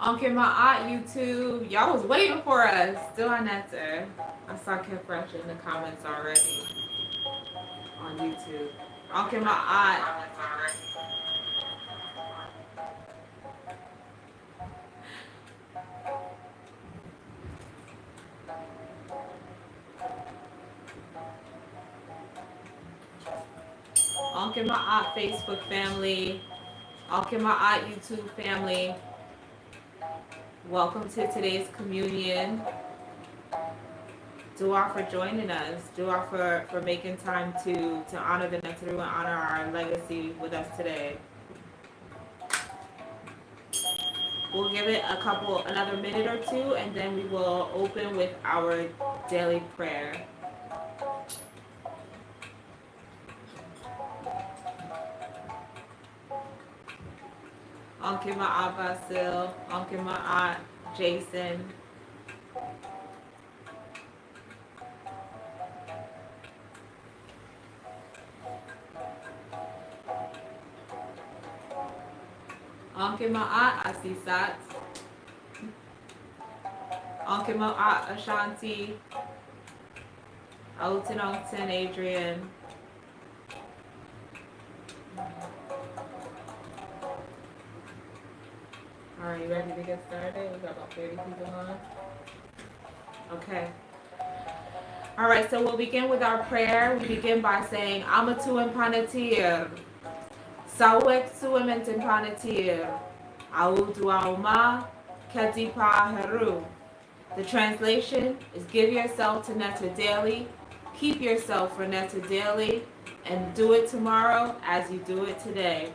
Okay, my aunt YouTube. Y'all was waiting for us. Still on that there. I saw Kim Fresh in the comments already on YouTube. Okay, my aunt. Okay, my aunt Facebook family. Okay, my aunt YouTube family. Welcome to today's communion. Dua for joining us. Dua for making time to honor the Netaru and honor our legacy with us today. We'll give it another minute or two, and then we will open with our daily prayer. Uncle Ma'at Basil, Uncle Ma'at Jason. Uncle Ma'at Asisat. Uncle Ma'at Ashanti. Alton Adrian. All right, you ready to get started? We got about 30 people on. Okay. All right, so we'll begin with our prayer. We begin by saying, Amatu and Panatir. Sawek Suement and Panatir. Auduauma Katipa Heru. The translation is give yourself to Netta daily, keep yourself for Netta daily, and do it tomorrow as you do it today.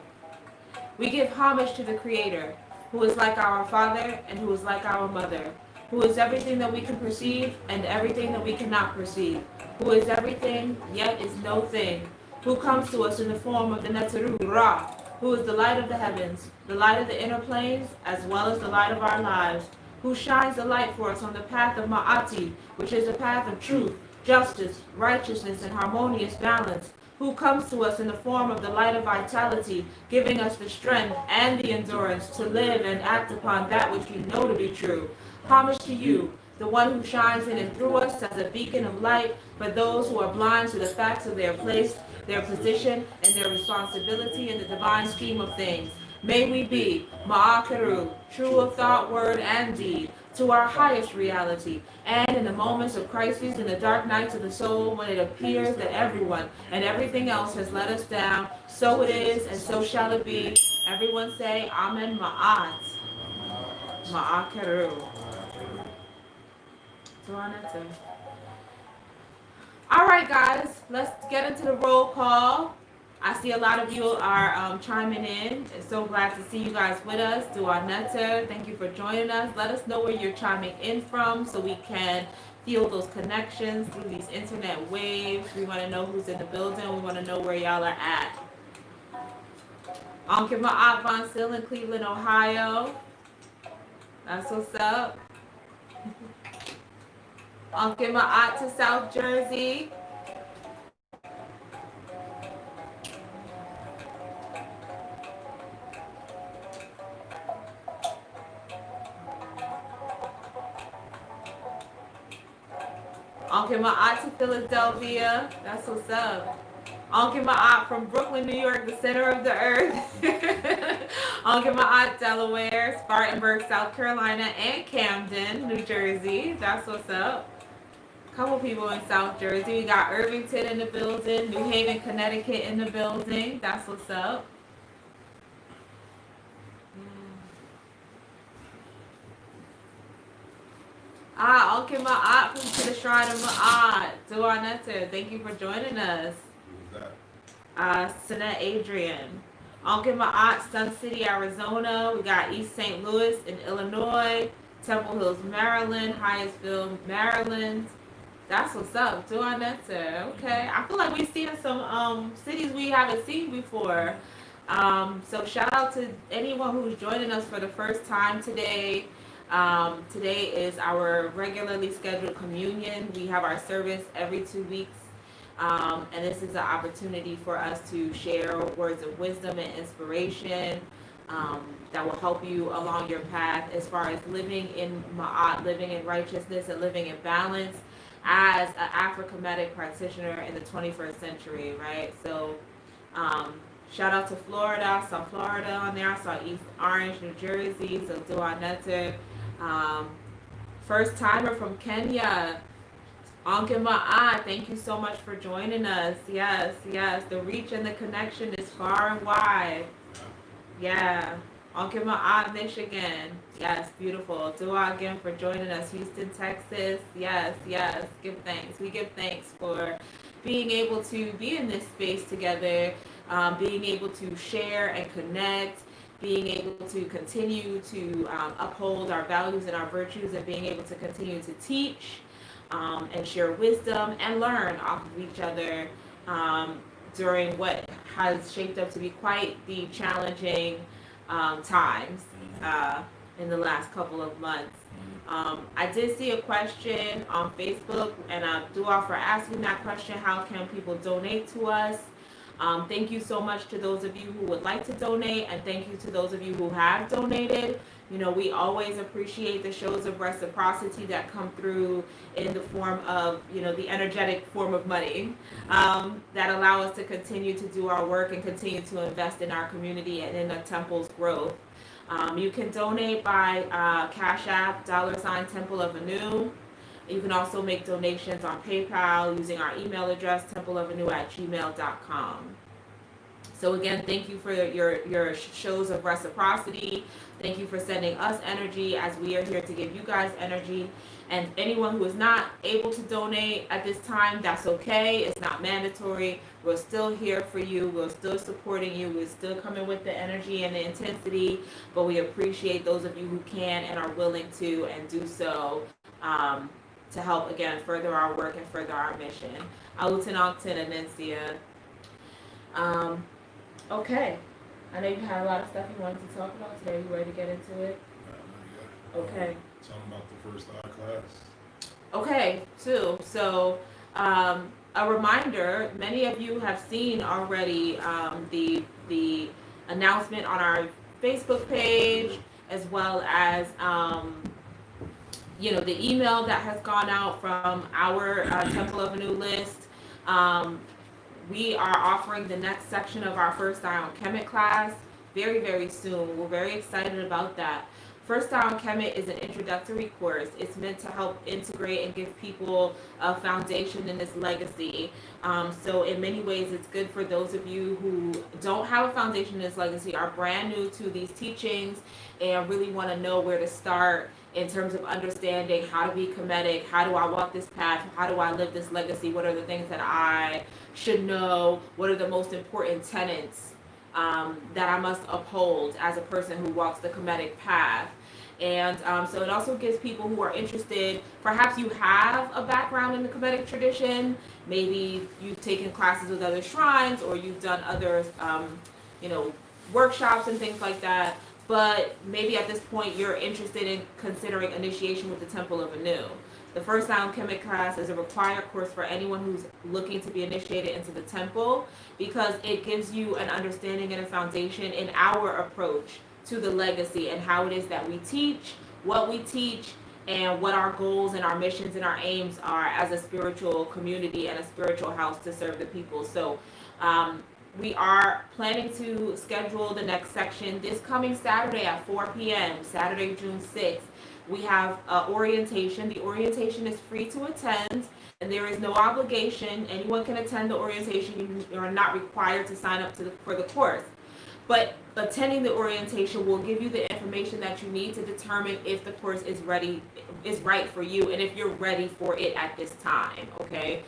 We give homage to the Creator, who is like our Father and who is like our Mother, who is everything that we can perceive and everything that we cannot perceive, who is everything yet is no thing, who comes to us in the form of the Netaru Ra, who is the light of the heavens, the light of the inner planes, as well as the light of our lives, who shines the light for us on the path of Ma'ati, which is the path of truth, justice, righteousness, and harmonious balance, who comes to us in the form of the light of vitality, giving us the strength and the endurance to live and act upon that which we know to be true. Homage to you, the one who shines in and through us as a beacon of light for those who are blind to the facts of their place, their position, and their responsibility in the divine scheme of things. May we be Ma'akaru, true of thought, word, and deed, to our highest reality, and in the moments of crises, in the dark nights of the soul, when it appears that everyone and everything else has let us down, so it is, and so shall it be. Everyone say, Amen Ma'at. Ma'akaru. All right, guys, let's get into the roll call. I see a lot of you are chiming in. So glad to see you guys with us. Dua Netta, thank you for joining us. Let us know where you're chiming in from so we can feel those connections through these internet waves. We want to know who's in the building. We want to know where y'all are at. Uncle Ma'at Von Sill in Cleveland, Ohio. That's what's up. Uncle Ma'at to South Jersey. Uncle Ma'at to Philadelphia. That's what's up. Uncle Ma'at from Brooklyn, New York, the center of the earth. Uncle Ma'at, Delaware, Spartanburg, South Carolina, and Camden, New Jersey. That's what's up. Couple people in South Jersey. We got Irvington in the building, New Haven, Connecticut in the building. That's what's up. Uncle Ma'at from to the Shrine of Ma'at. Dua Netta, thank you for joining us. Sanette Adrian. Uncle Ma'at, Sun City, Arizona. We got East St. Louis in Illinois. Temple Hills, Maryland. Hyattsville, Maryland. That's what's up. Dua Netta. Okay. I feel like we've seen some cities we haven't seen before. So shout out to anyone who's joining us for the first time today. Today is our regularly scheduled communion. We have our service every 2 weeks. And this is an opportunity for us to share words of wisdom and inspiration. that will help you along your path as far as living in ma'at, living in righteousness, and living in balance as an Afro-Kemetic practitioner in the 21st century, right? So, shout out to Florida. I saw Florida on there. I saw East Orange, New Jersey. So, Dua Netter. First timer from Kenya. Ankema, thank you so much for joining us. Yes, yes. The reach and the connection is far and wide. Yeah. Ankema, Michigan. Yes, beautiful. Dua again for joining us. Houston, Texas. Yes, yes. Give thanks. We give thanks for being able to be in this space together, being able to share and connect, being able to continue to uphold our values and our virtues, and being able to continue to teach and share wisdom and learn off of each other during what has shaped up to be quite the challenging times in the last couple of months. I did see a question on Facebook, and I do offer asking that question: how can people donate to us? Thank you so much to those of you who would like to donate, and thank you to those of you who have donated. You know, we always appreciate the shows of reciprocity that come through in the form of, you know, the energetic form of money that allow us to continue to do our work and continue to invest in our community and in the temple's growth. You can donate by Cash App, $ Temple of Anu. You can also make donations on PayPal using our email address, templeofanu@gmail.com. So again, thank you for your shows of reciprocity. Thank you for sending us energy as we are here to give you guys energy. And anyone who is not able to donate at this time, that's okay. It's not mandatory. We're still here for you. We're still supporting you. We're still coming with the energy and the intensity. But we appreciate those of you who can and are willing to and do so to help, again, further our work and further our mission. Alutin Octin and Nencia. Okay. I know you had a lot of stuff you wanted to talk about today. You ready to get into it? Okay. Tell them about the first class. Okay, too. So, a reminder, many of you have seen already the announcement on our Facebook page, as well as the email that has gone out from our Temple of a New list. We are offering the next section of our First Eye on Kemet class very, very soon. We're very excited about that. First Eye on Kemet is an introductory course. It's meant to help integrate and give people a foundation in this legacy. So in many ways, it's good for those of you who don't have a foundation in this legacy, are brand new to these teachings, and really want to know where to start in terms of understanding how to be Kemetic, how do I walk this path, how do I live this legacy, what are the things that I should know, what are the most important tenets that I must uphold as a person who walks the Kemetic path. And so it also gives people who are interested, perhaps you have a background in the Kemetic tradition, maybe you've taken classes with other shrines, or you've done other workshops and things like that, but maybe at this point you're interested in considering initiation with the Temple of Anu. The First Eye on Kemet class is a required course for anyone who's looking to be initiated into the temple, because it gives you an understanding and a foundation in our approach to the legacy and how it is that we teach, what we teach, and what our goals and our missions and our aims are as a spiritual community and a spiritual house to serve the people. So we are planning to schedule the next section this coming Saturday at 4 p.m., Saturday, June 6th. We have orientation. The orientation is free to attend, and there is no obligation. Anyone can attend the orientation. You are not required to sign up for the course. But attending the orientation will give you the information that you need to determine if the course is right for you, and if you're ready for it at this time, okay?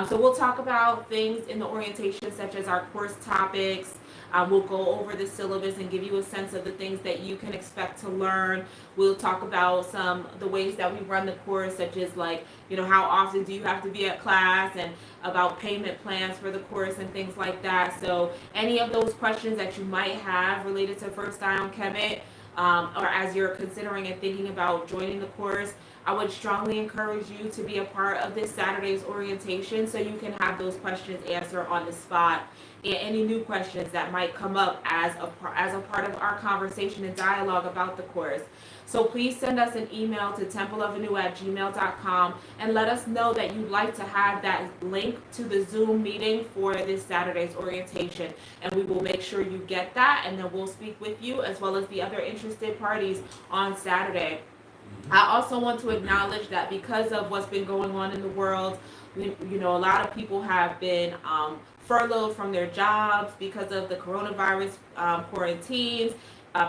So we'll talk about things in the orientation, such as our course topics. We'll go over the syllabus and give you a sense of the things that you can expect to learn. We'll talk about the ways that we run the course, such as how often do you have to be at class, and about payment plans for the course and things like that. So any of those questions that you might have related to First Eye on Kemet, or as you're considering and thinking about joining the course, I would strongly encourage you to be a part of this Saturday's orientation so you can have those questions answered on the spot, and any new questions that might come up as a part of our conversation and dialogue about the course. So please send us an email to templeofanu@gmail.com and let us know that you'd like to have that link to the Zoom meeting for this Saturday's orientation. And we will make sure you get that, and then we'll speak with you as well as the other interested parties on Saturday. I also want to acknowledge that because of what's been going on in the world, a lot of people have been furloughed from their jobs because of the coronavirus quarantines.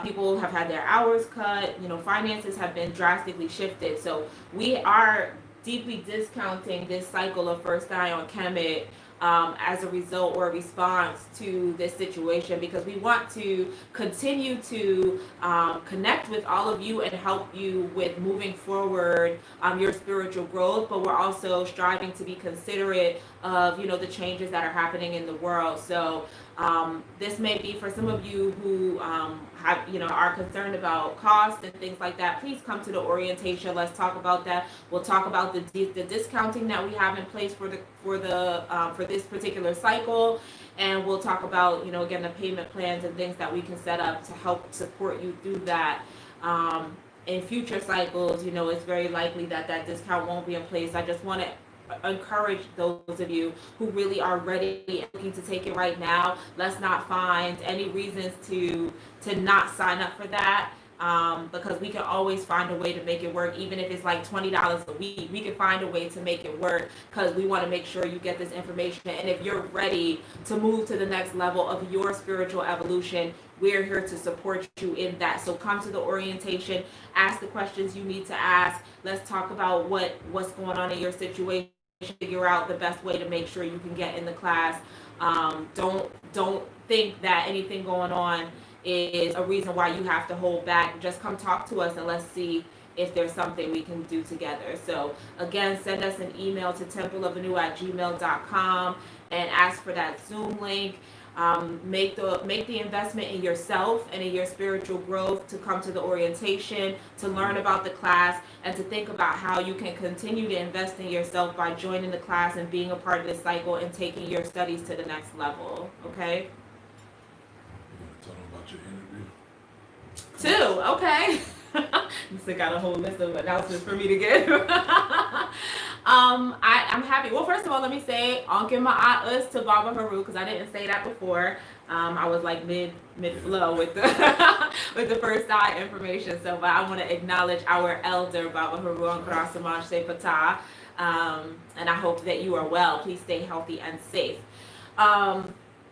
People have had their hours cut. Finances have been drastically shifted. So we are deeply discounting this cycle of First Eye on Kemet as a result or a response to this situation, because we want to continue to connect with all of you and help you with moving forward your spiritual growth, but we're also striving to be considerate of the changes that are happening in the world. So this may be for some of you who are concerned about cost and things like that. Please come to the orientation. Let's talk about that. We'll talk about the discounting that we have in place for this particular cycle, and we'll talk about again the payment plans and things that we can set up to help support you through that. In future cycles, it's very likely that discount won't be in place. I just want to encourage those of you who really are ready and looking to take it right now. Let's not find any reasons to not sign up for that, because we can always find a way to make it work. Even if it's like $20 a week, we can find a way to make it work, because we want to make sure you get this information. And if you're ready to move to the next level of your spiritual evolution, we're here to support you in that. So come to the orientation, ask the questions you need to ask. Let's talk about what's going on in your situation, figure out the best way to make sure you can get in the class. Don't think that anything going on is a reason why you have to hold back. Just come talk to us and let's see if there's something we can do together. So again, send us an email to templeofanu@gmail.com and ask for that Zoom link. Make the investment in yourself and in your spiritual growth to come to the orientation, to learn about the class, and to think about how you can continue to invest in yourself by joining the class and being a part of this cycle and taking your studies to the next level. Okay? You want to tell them about your interview? 2, okay. You still got a whole list of announcements for me to give. I'm happy. Well, first of all, let me say Ankin Ma'atus to Baba Haru, because I didn't say that before. I was like mid flow with the with the First Eye information. So, but I want to acknowledge our elder Baba Haru and Karasamaj Sepata, and I hope that you are well. Please stay healthy and safe.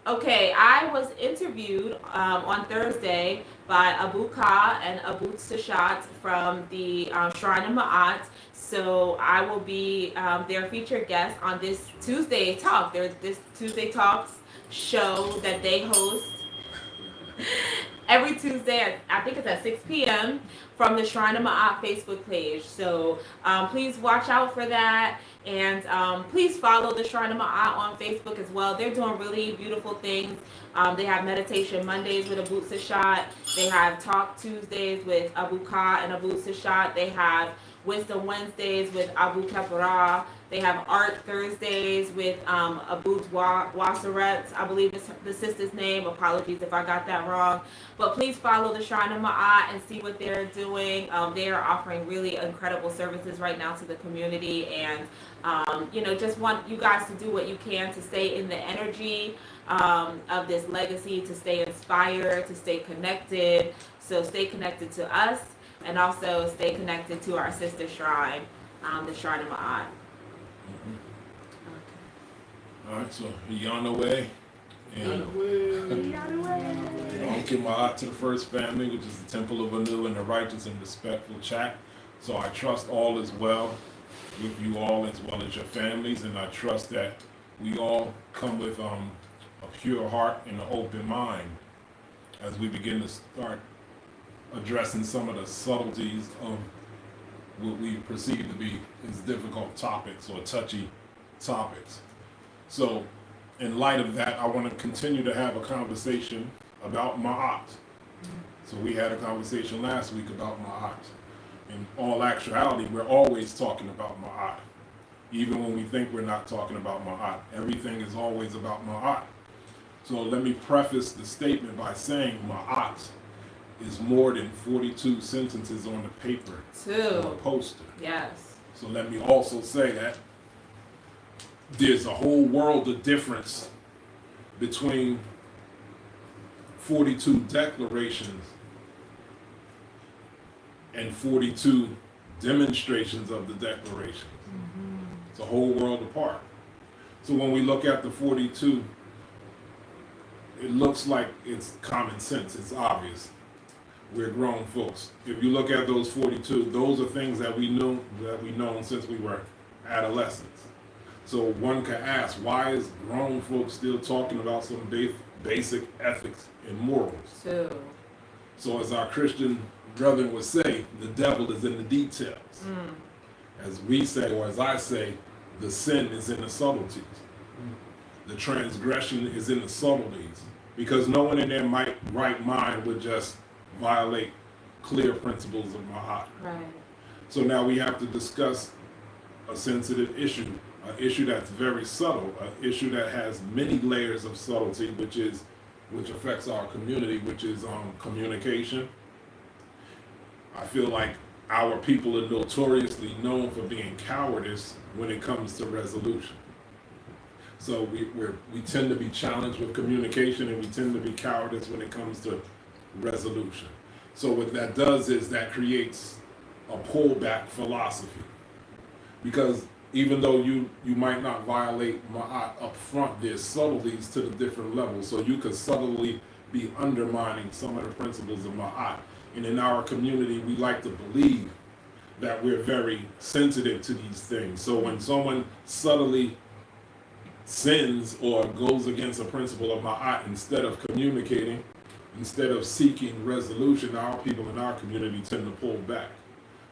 Okay, I was interviewed on Thursday by Abu Ka and Abu Sashat from the Shrine of Ma'at. So I will be their featured guest on this Tuesday Talk. There's this Tuesday Talks show that they host every Tuesday, I think it's at 6 p.m. from the Shrine of Ma'at Facebook page. So please watch out for that. And please follow the Shrine of Ma'at on Facebook as well. They're doing really beautiful things. They have Meditation Mondays with Abu Sashat. They have Talk Tuesdays with Abu Ka and Abu Sashat. They have Wisdom Wednesdays with Abu Kafara. They have Art Thursdays with Abu Wasaret, I believe is the sister's name. Apologies if I got that wrong. But please follow the Shrine of Ma'at and see what they're doing. They are offering really incredible services right now to the community. And, just want you guys to do what you can to stay in the energy of this legacy, to stay inspired, to stay connected. So stay connected to us, and also stay connected to our sister shrine, the Shrine of Ma'at. All right, so you're on the way. And I'll give my eye to the first family, which is the Temple of Anu and the righteous and respectful chat. So I trust all is well with you all as well as your families, and I trust that we all come with a pure heart and an open mind as we begin to start addressing some of the subtleties of what we perceive to be as difficult topics or touchy topics. So in light of that, I want to continue to have a conversation about Ma'at. So we had a conversation last week about Ma'at. in all actuality, we're always talking about Ma'at. Even when we think we're not talking about Ma'at, everything is always about Ma'at. So let me preface the statement by saying Ma'at is more than 42 sentences on the paper or a poster. Yes. So let me also say that there's a whole world of difference between 42 declarations and 42 demonstrations of the declaration. It's a whole world apart. So when we look at the 42, it looks like it's common sense, it's obvious. We're grown folks. If you look at those 42, those are things that we've known since we were adolescents. So one can ask, why is grown folks still talking about some basic ethics and morals? So as our Christian brethren would say, the devil is in the details. As we say, or as I say, the sin is in the subtleties. The transgression is in the subtleties. Because no one in their right mind would just violate clear principles of Ma'at. Right. So now we have to discuss a sensitive issue, an issue that's very subtle, an issue that has many layers of subtlety, which affects our community, which is communication. I feel like our people are notoriously known for being cowardice when it comes to resolution. So we tend to be challenged with communication, and we tend to be cowardice when it comes to resolution. So what that does is that creates a pullback philosophy. Because even though you might not violate Ma'at up front, there's subtleties to the different levels. So you could subtly be undermining some of the principles of Ma'at. And in our community, we like to believe that we're very sensitive to these things. So when someone subtly sins or goes against a principle of Ma'at, instead of communicating, instead of seeking resolution, our people in our community tend to pull back.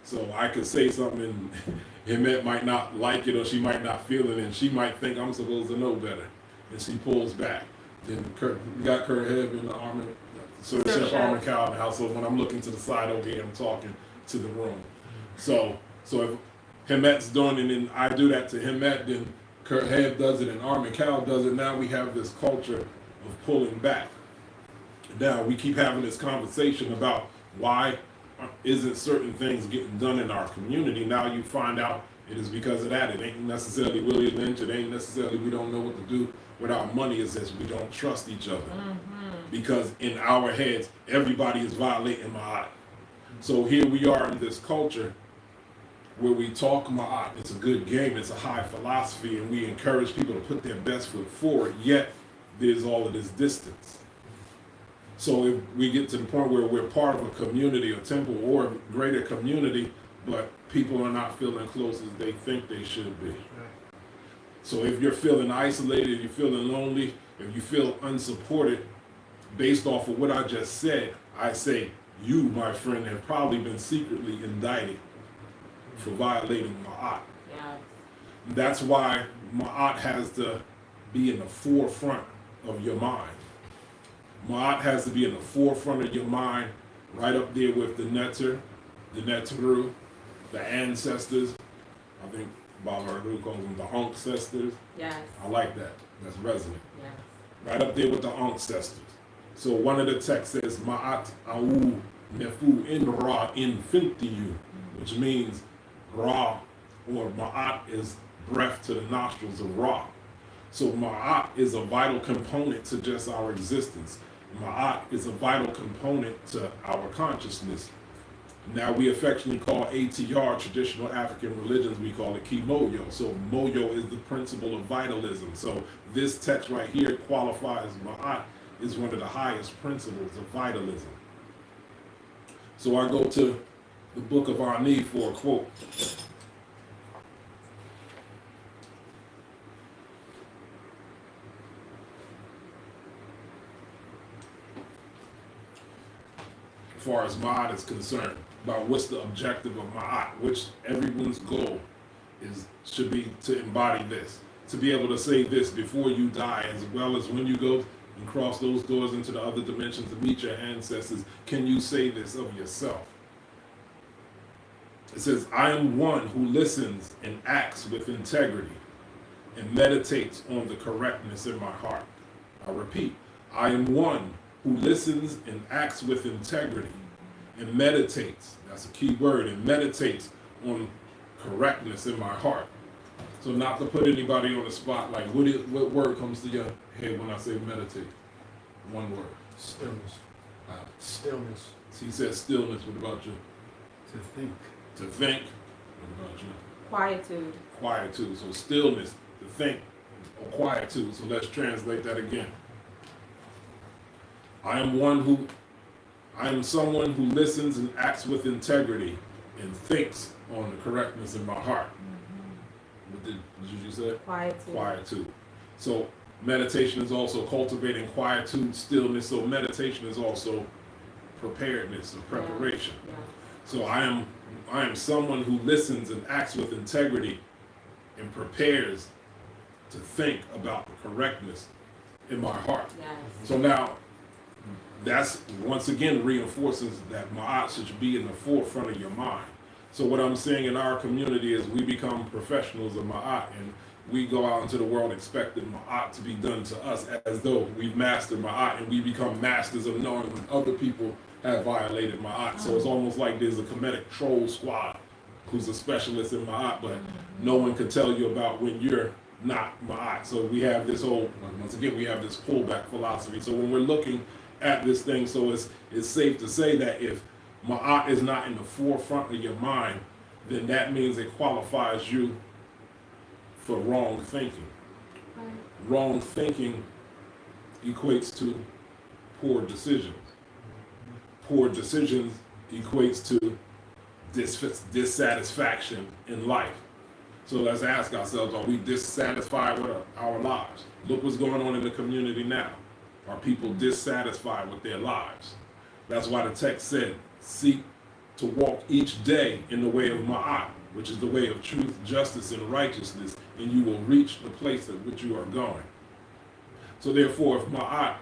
So I could say something and Emmett might not like it, or she might not feel it, and she might think I'm supposed to know better, and she pulls back. Then we got Kurt Head in the armor, so Chef Armor Cow in the house. So when I'm looking to the side over here, I'm talking to the room. So if Hemmet's doing it and I do that to Hemmet, then Kurt Head does it and Armor Cow does it. Now we have this culture of pulling back. Now we keep having this conversation about why isn't certain things getting done in our community. Now you find out it is because of that. It ain't necessarily Willie Lynch. It ain't necessarily we don't know what to do with our money. It's just we don't trust each other. Because in our heads, everybody is violating Ma'at. So here we are in this culture where we talk Ma'at. It's a good game. It's a high philosophy, and we encourage people to put their best foot forward. Yet there's all of this distance. So if we get to the point where we're part of a community, a temple, or a greater community, but people are not feeling close as they think they should be. So if you're feeling isolated, you're feeling lonely, if you feel unsupported, based off of what I just said, I say you, my friend, have probably been secretly indicted for violating Ma'at. Yeah. That's why Ma'at has to be in the forefront of your mind. Ma'at has to be in the forefront of your mind, right up there with the Netter, the Netteru, the ancestors. I think Baba Aru calls them the ancestors. Yes. I like that. That's resonant. Yes. Right up there with the ancestors. So one of the texts says, Ma'at au nefu in ra infinitiyu, which means Ra or Ma'at is breath to the nostrils of Ra. So Ma'at is a vital component to just our existence. Ma'at is a vital component to our consciousness. Now we affectionately call ATR, traditional African religions, we call it Kemmunion. So Moyo is the principle of vitalism. So this text right here qualifies Ma'at is one of the highest principles of vitalism. So I go to the book of Ani for a quote. As far as Ma'at is concerned, about what's the objective of Ma'at, which everyone's goal should be to embody this, to be able to say this before you die, as well as when you go and cross those doors into the other dimensions to meet your ancestors. Can you say this of yourself? It says, I am one who listens and acts with integrity and meditates on the correctness in my heart. I repeat, I am one who listens and acts with integrity and meditates, that's a key word, and meditates on correctness in my heart. So not to put anybody on the spot, like what word comes to your head when I say meditate? One word. Stillness. Stillness. He said stillness. What about you? To think. To think. What about you? Quietude. Quietude. So stillness, to think, or quietude. So let's translate that again. I am someone who listens and acts with integrity and thinks on the correctness in my heart. What did you say? Quietude. Quietude. So meditation is also cultivating quietude, stillness. So meditation is also preparedness or preparation. Yeah. So I am someone who listens and acts with integrity and prepares to think about the correctness in my heart. Yes. So now, that's once again reinforces that ma'at should be in the forefront of your mind. So what I'm saying in our community is we become professionals of ma'at, and we go out into the world expecting ma'at to be done to us as though we've mastered ma'at, and we become masters of knowing when other people have violated ma'at. So it's almost like there's a comedic troll squad who's a specialist in ma'at, but no one can tell you about when you're not ma'at. So we have this whole, once again, we have this pullback philosophy. So when we're looking at this thing, so it's safe to say that if ma'at is not in the forefront of your mind, then that means it qualifies you for wrong thinking. Right. Wrong thinking equates to poor decisions. Poor decisions equates to dissatisfaction in life. So let's ask ourselves, are we dissatisfied with our lives? Look what's going on in the community now. Are people dissatisfied with their lives? That's why the text said, seek to walk each day in the way of ma'at, which is the way of truth, justice, and righteousness, and you will reach the place at which you are going. So therefore, if ma'at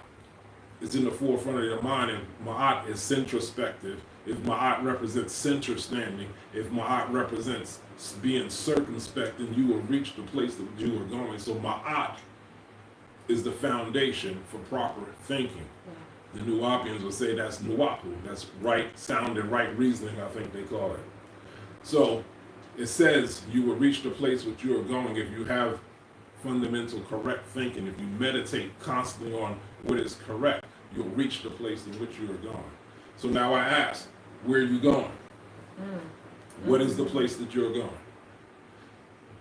is in the forefront of your mind, and ma'at is introspective, if ma'at represents center standing, if ma'at represents being circumspect, then you will reach the place that you are going. So ma'at is the foundation for proper thinking. The Nuwapians would say that's Nuwapu. That's right sound and right reasoning, I think they call it. So it says you will reach the place which you are going if you have fundamental correct thinking. If you meditate constantly on what is correct, you'll reach the place in which you are going. So now I ask, where are you going? What is the place that you're going?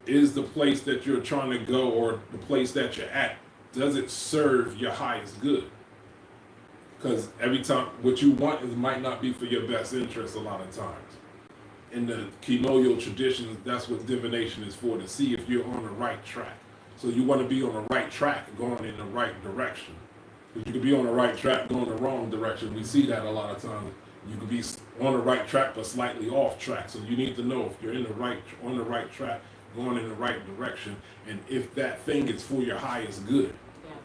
Is the place that you're trying to go, or the place that you're at, does it serve your highest good? Because every time what you want might not be for your best interest a lot of times. In the Kemmunion traditions, that's what divination is for, to see if you're on the right track. So you want to be on the right track, going in the right direction. But you could be on the right track, going the wrong direction. We see that a lot of times. You could be on the right track, but slightly off track. So you need to know if you're on the right track, going in the right direction, and if that thing is for your highest good. Yes.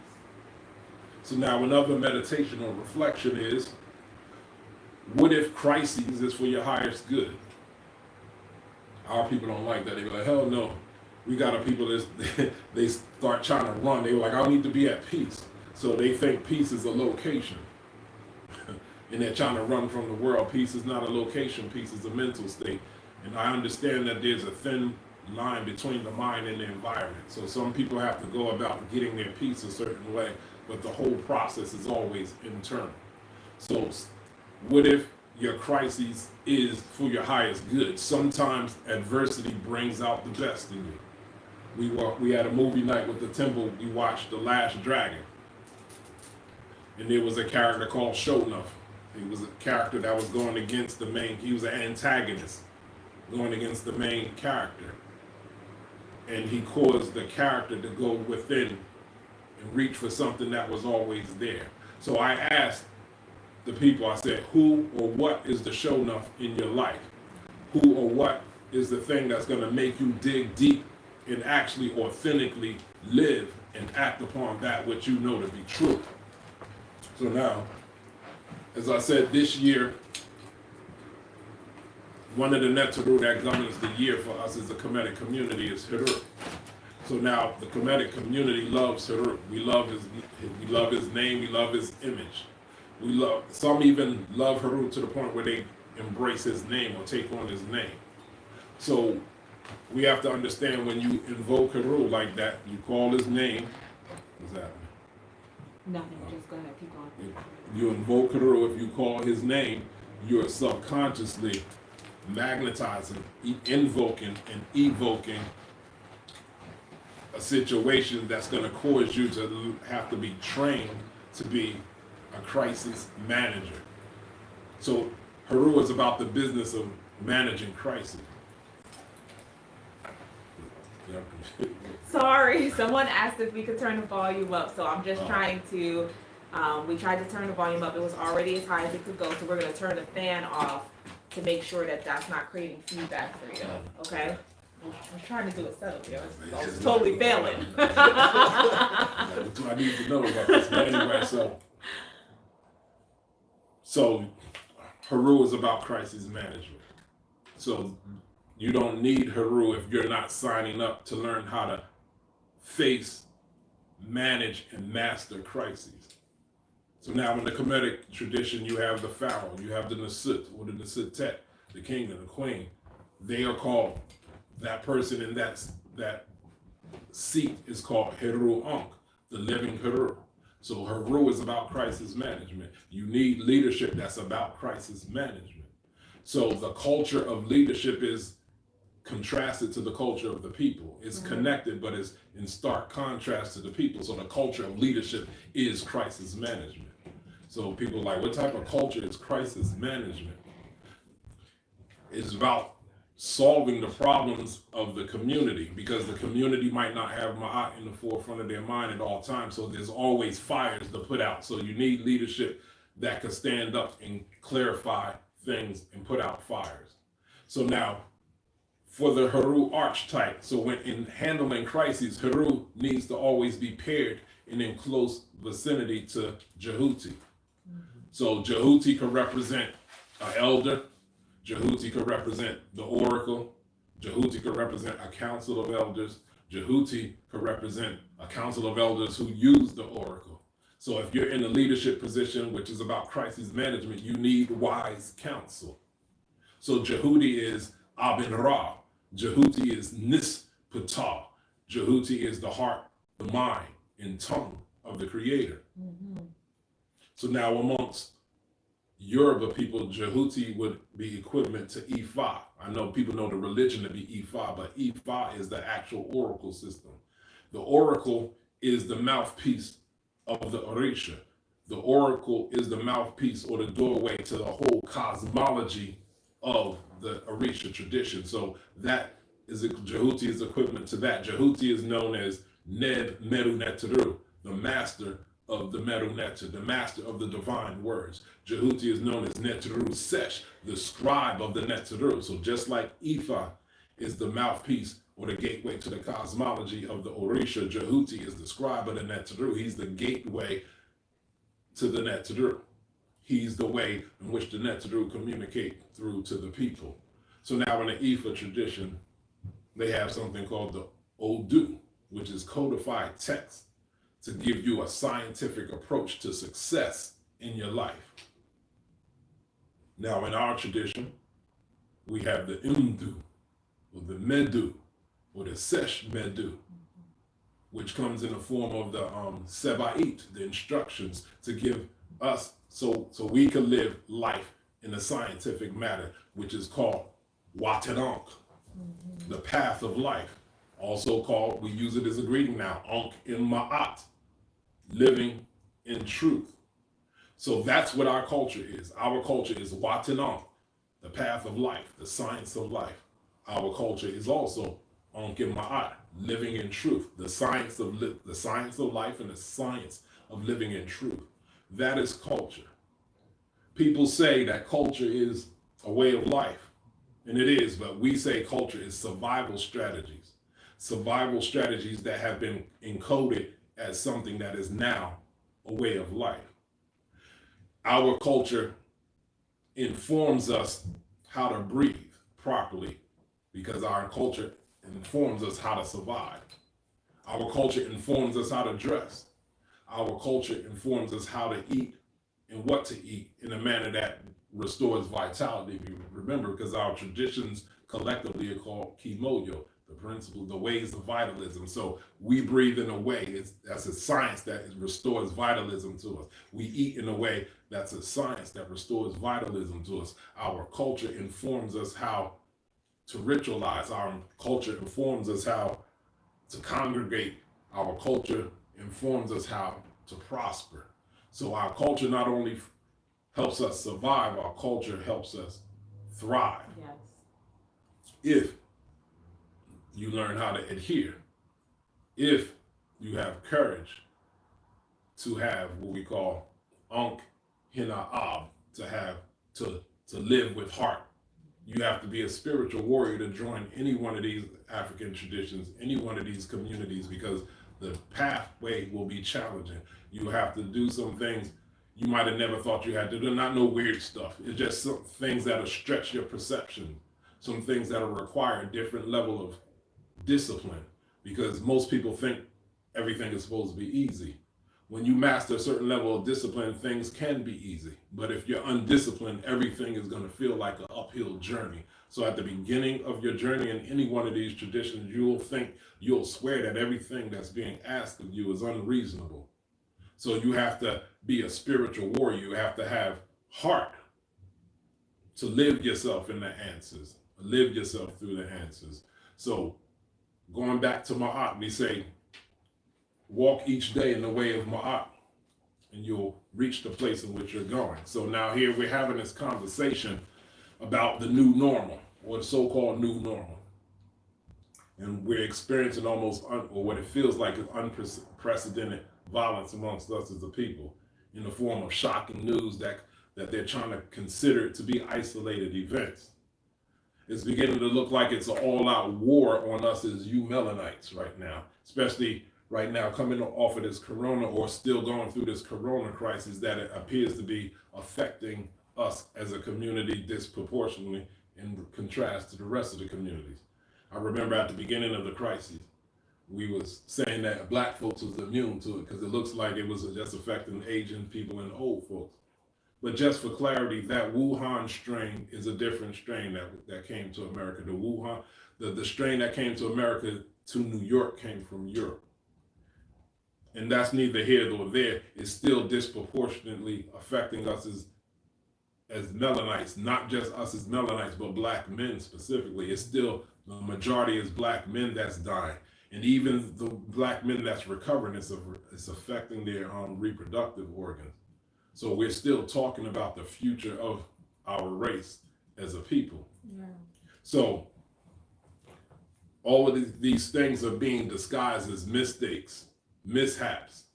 So now another meditation or reflection is, what if crises is for your highest good? Our people don't like that. They be like, hell no. We got a people that they start trying to run. They were like, I need to be at peace. So they think peace is a location. And they're trying to run from the world. Peace is not a location. Peace is a mental state. And I understand that there's a thin line between the mind and the environment. So some people have to go about getting their peace a certain way, but the whole process is always internal. So what if your crisis is for your highest good? Sometimes adversity brings out the best in you. We had a movie night with the temple. We watched The Last Dragon. And there was a character called Shonuff. He was a character that was going against the main, he was an antagonist going against the main character. And he caused the character to go within and reach for something that was always there. So I asked the people, I said, who or what is the Shonuff in your life? Who or what is the thing that's going to make you dig deep and actually authentically live and act upon that which you know to be true? So now, as I said, this year, one of the Neteru that governs the year for us as a Kemetic community is Heru. So now the Kemetic community loves Heru. We love his name, we love his image. Some even love Heru to the point where they embrace his name or take on his name. So we have to understand when you invoke Heru like that, you call his name. What's happening? Nothing, just go ahead, keep going. You invoke Heru, if you call his name, you're subconsciously magnetizing, invoking, and evoking a situation that's going to cause you to have to be trained to be a crisis manager. So Heru is about the business of managing crisis. Sorry, someone asked if we could turn the volume up, so I'm just trying to, we tried to turn the volume up. It was already as high as it could go, so we're going to turn the fan off to make sure that that's not creating feedback for you, okay? I'm trying to do it subtly. I was totally failing. That's what I need to know about this. But anyway, so Heru is about crisis management. So you don't need Heru if you're not signing up to learn how to face, manage, and master crises. So now in the Kemetic tradition, you have the pharaoh, you have the Nasut or the Nasutet, the king and the queen. They are called, that person in that seat is called Heru Ankh, the living Heru. So Heru is about crisis management. You need leadership that's about crisis management. So the culture of leadership is contrasted to the culture of the people. It's connected, but it's in stark contrast to the people. So the culture of leadership is crisis management. So people are like, what type of culture is crisis management? It's about solving the problems of the community, because the community might not have Ma'at in the forefront of their mind at all times. So there's always fires to put out. So you need leadership that can stand up and clarify things and put out fires. So now, for the Heru archetype, so when in handling crises, Heru needs to always be paired and in close vicinity to Jehuti. So Jehuti could represent an elder, Jehuti could represent the oracle, Jehuti could represent a council of elders, Jehuti could represent a council of elders who use the oracle. So if you're in a leadership position, which is about crisis management, you need wise counsel. So Jehuti is Abin Ra, Jehuti is Nispata, Jehuti is the heart, the mind, and tongue of the Creator. So now amongst Yoruba people, Jehuti would be equivalent to Ifa. I know people know the religion to be Ifa, but Ifa is the actual oracle system. The oracle is the mouthpiece of the Orisha. The oracle is the mouthpiece or the doorway to the whole cosmology of the Orisha tradition. So that is, Jehuti is equivalent to that. Jehuti is known as Ned Meru Neteru, the master of the Meru Neter, the master of the divine words. Jehuti is known as Neteru Sesh, the scribe of the Neteru. So just like Ifa is the mouthpiece or the gateway to the cosmology of the Orisha, Jehuti is the scribe of the Neteru. He's the gateway to the Neteru. He's the way in which the Neteru communicate through to the people. So now in the Ifa tradition, they have something called the Odu, which is codified text to give you a scientific approach to success in your life. Now in our tradition, we have the Imdu, or the Medu, or the Sesh Medu, which comes in the form of the Seba'it, the instructions to give us so we can live life in a scientific manner, which is called Watanonk, the path of life. Also called, we use it as a greeting now, Ankh in Ma'at, living in truth. So that's what our culture is. Our culture is Watanonk, the path of life, the science of life. Our culture is also Ankh in Ma'at, living in truth, the science of life and the science of living in truth. That is culture. People say that culture is a way of life, and it is, but we say culture is survival strategies that have been encoded as something that is now a way of life. Our culture informs us how to breathe. properly because our culture informs us how to survive. Our culture informs us how to dress. Our culture informs us how to eat and what to eat in a manner that restores vitality. If you remember, because our traditions collectively are called Kemmunion, the principle, the ways of vitalism. So we breathe in a way, that's a science that restores vitalism to us. We eat in a way that's a science that restores vitalism to us. Our culture informs us how to ritualize. Our culture informs us how to congregate. Our culture informs us how to prosper. So our culture not only helps us survive, our culture helps us thrive. Yes. If you learn how to adhere, if you have courage to have what we call Ankh Hina'ab, to live with heart. You have to be a spiritual warrior to join any one of these African traditions, any one of these communities, because the pathway will be challenging. You have to do some things you might have never thought you had to do. Not no weird stuff. It's just some things that'll stretch your perception, some things that'll require a different level of discipline, because most people think everything is supposed to be easy. When you master a certain level of discipline, things can be easy. But if you're undisciplined, everything is going to feel like an uphill journey. So at the beginning of your journey in any one of these traditions, you'll swear that everything that's being asked of you is unreasonable. So you have to be a spiritual warrior. You have to have heart to live yourself in the answers, live yourself through the answers. So going back to Ma'at, we say, walk each day in the way of Ma'at, and you'll reach the place in which you're going. So now here we're having this conversation about the new normal, or the so-called new normal. And we're experiencing almost, or what it feels like is unprecedented violence amongst us as a people in the form of shocking news that they're trying to consider to be isolated events. It's beginning to look like it's an all-out war on us as you Melanites right now, especially right now coming off of this corona, or still going through this corona crisis that it appears to be affecting us as a community disproportionately in contrast to the rest of the communities. I remember at the beginning of the crisis, we was saying that black folks was immune to it because it looks like it was just affecting Asian people and old folks. But just for clarity, that Wuhan strain is a different strain that came to America. The strain that came to America to New York came from Europe. And that's neither here nor there. It's still disproportionately affecting us as Melanites, not just us as Melanites, but black men specifically. It's still the majority is black men that's dying. And even the black men that's recovering, it's affecting their reproductive organs. So we're still talking about the future of our race as a people. Yeah. So all of these things are being disguised as mistakes, mishaps,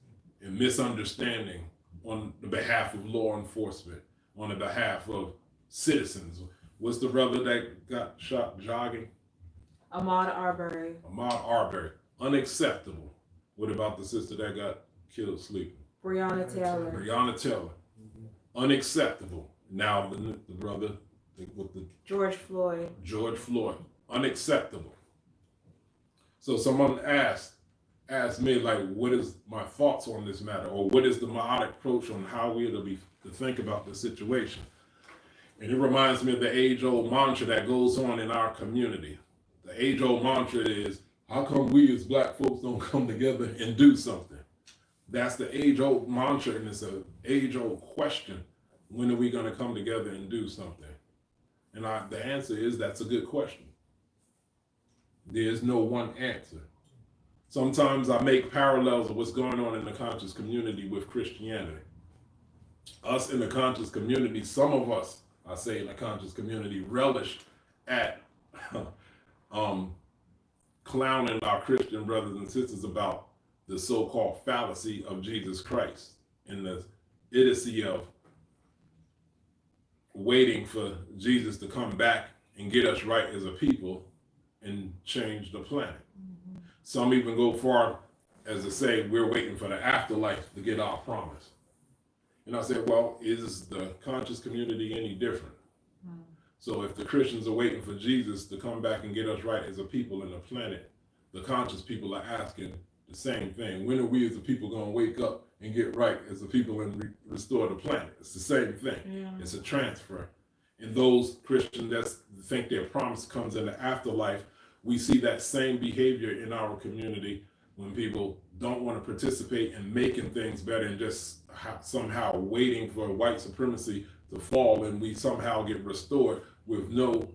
and misunderstanding on the behalf of law enforcement, on the behalf of citizens. What's the brother that got shot jogging? Ahmaud Arbery. Ahmaud Arbery. Unacceptable. What about the sister that got killed sleeping? Breonna Taylor. Breonna Taylor. Unacceptable. Now the brother with the George Floyd. George Floyd. Unacceptable. So someone asked me, like, what is my thoughts on this matter, or what is the Ma'atic approach on how we are to think about the situation? And it reminds me of the age-old mantra that goes on in our community. The age-old mantra is, how come we as black folks don't come together and do something? That's the age-old mantra, and it's an age-old question. When are we going to come together and do something? And the answer is, that's a good question. There's no one answer. Sometimes I make parallels of what's going on in the conscious community with Christianity. Us in the conscious community, some of us, I say in the conscious community, relish at clowning our Christian brothers and sisters about the so-called fallacy of Jesus Christ and the idiocy of waiting for Jesus to come back and get us right as a people and change the planet. Mm-hmm. Some even go far as to say we're waiting for the afterlife to get our promise. And I said, well, is the conscious community any different? Mm. So if the Christians are waiting for Jesus to come back and get us right as a people and a planet, the conscious people are asking the same thing. When are we as a people going to wake up and get right as a people and restore the planet? It's the same thing. Yeah. It's a transfer. And those Christians that think their promise comes in the afterlife, we see that same behavior in our community when people don't want to participate in making things better and just somehow waiting for white supremacy to fall, and we somehow get restored with no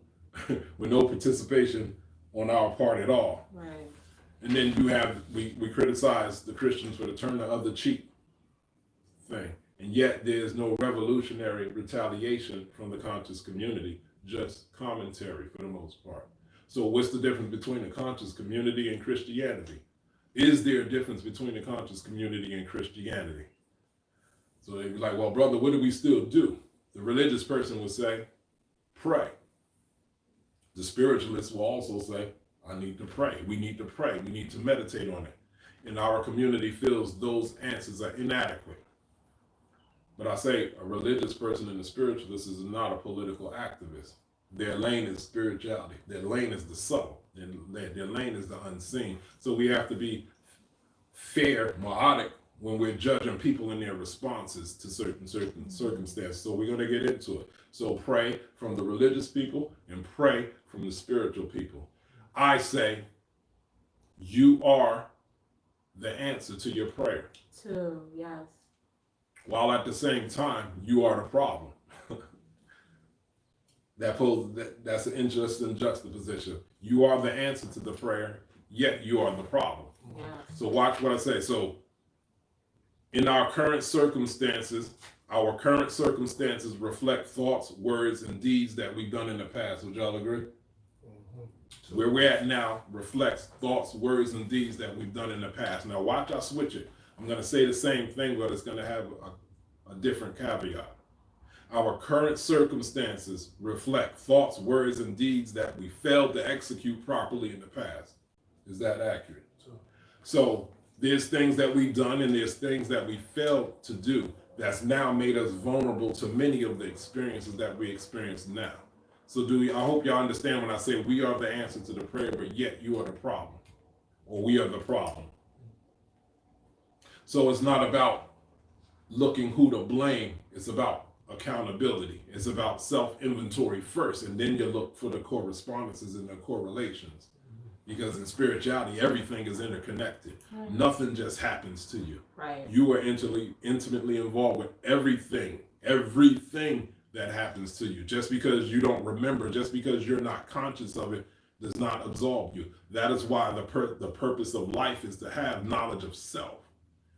with no participation on our part at all. Right. And then you have we criticize the Christians for the turn the other cheek thing, and yet there's no revolutionary retaliation from the conscious community, just commentary for the most part. So what's the difference between the conscious community and Christianity? Is there a difference between the conscious community and Christianity? So they'd be like, well, brother, what do we still do? The religious person would say, pray. The spiritualist will also say, I need to pray. We need to pray. We need to meditate on it. And our community feels those answers are inadequate. But I say a religious person and a spiritualist is not a political activist. Their lane is spirituality. Their lane is the subtle. Their lane is the unseen. So we have to be fair, myotic, when we're judging people in their responses to certain circumstances. So we're going to get into it. So pray from the religious people and pray from the spiritual people. I say, you are the answer to your prayer. True, yes. While at the same time, you are the problem. That's an interesting juxtaposition. You are the answer to the prayer, yet you are the problem. Yes. So watch what I say. So in our current circumstances reflect thoughts, words, and deeds that we've done in the past. Would y'all agree? Mm-hmm. Where we're at now reflects thoughts, words, and deeds that we've done in the past. Now watch, I switch it. I'm going to say the same thing, but it's going to have a different caveat. Our current circumstances reflect thoughts, words, and deeds that we failed to execute properly in the past. Is that accurate? So there's things that we've done and there's things that we failed to do that's now made us vulnerable to many of the experiences that we experience now. So I hope y'all understand when I say we are the answer to the prayer, but yet you are the problem, or we are the problem. So it's not about looking who to blame. It's about accountability. It's about self-inventory first, and then you look for the correspondences and the correlations. Because in spirituality, everything is interconnected. Right. Nothing just happens to you. Right. You are intimately involved with everything that happens to you. Just because you don't remember, just because you're not conscious of it, does not absolve you. That is why the purpose of life is to have knowledge of self.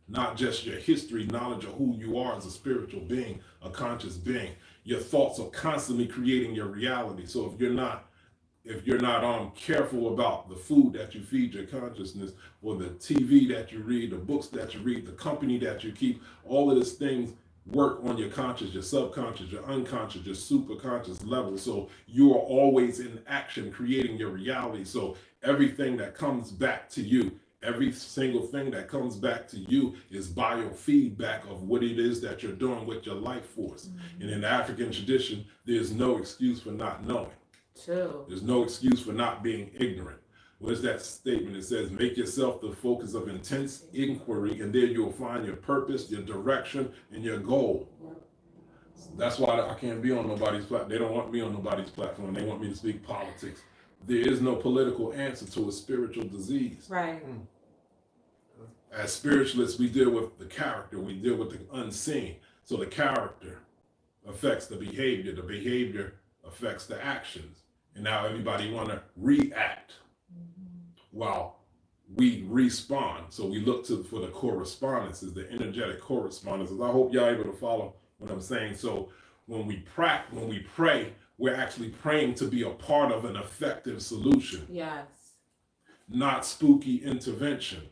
Not just your history, knowledge of who you are as a spiritual being, a conscious being. Your thoughts are constantly creating your reality. So if you're not careful about the food that you feed your consciousness, or the TV that you read, the books that you read, the company that you keep, all of these things work on your conscious, your subconscious, your unconscious, your superconscious level. So you are always in action, creating your reality. So everything that comes back to you, every single thing that comes back to you is biofeedback of what it is that you're doing with your life force. Mm-hmm. And in the African tradition, there's no excuse for not knowing. True. There's no excuse for not being ignorant. What is that statement? It says, make yourself the focus of intense inquiry, and there you'll find your purpose, your direction, and your goal. That's why I can't be on nobody's platform. They don't want me on nobody's platform. They want me to speak politics. There is no political answer to a spiritual disease. Right. As spiritualists, we deal with the character. We deal with the unseen. So the character affects the behavior affects the actions. And now everybody want to react while we respond. So we look for the correspondences, the energetic correspondences. I hope y'all able to follow what I'm saying. So when we pray, we're actually praying to be a part of an effective solution. Yes. Not spooky intervention.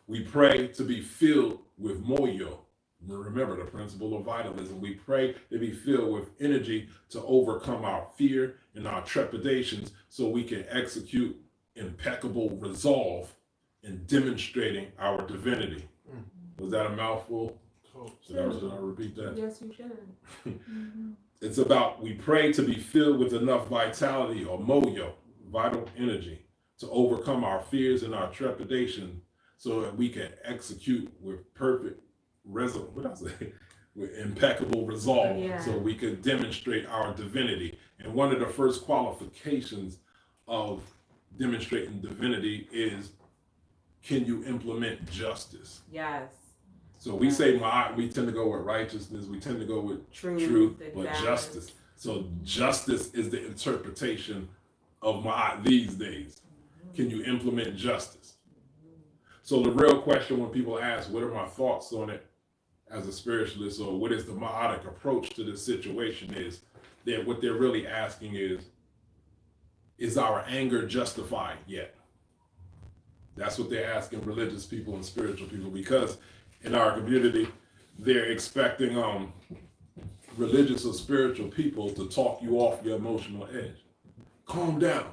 We pray to be filled with moyo. Remember the principle of vitalism. We pray to be filled with energy to overcome our fear and our trepidations so we can execute impeccable resolve in demonstrating our divinity. Was that a mouthful? Should I repeat that? Yes, you should. It's about we pray to be filled with enough vitality or moyo, vital energy, to overcome our fears and our trepidation so that we can execute with perfect with impeccable resolve, Yeah. so we could demonstrate our divinity. And one of the first qualifications of demonstrating divinity is, can you implement justice? Yes. So we say we tend to go with righteousness, we tend to go with truth, but balance. justice. So justice is the interpretation of Ma'at these days. Can you implement justice? So the real question when people ask, what are my thoughts on it as a spiritualist, or what is the Ma'atic approach to this situation, is that what they're really asking is our anger justified yet? That's what they're asking religious people and spiritual people, because in our community, they're expecting religious or spiritual people to talk you off your emotional edge. Calm down.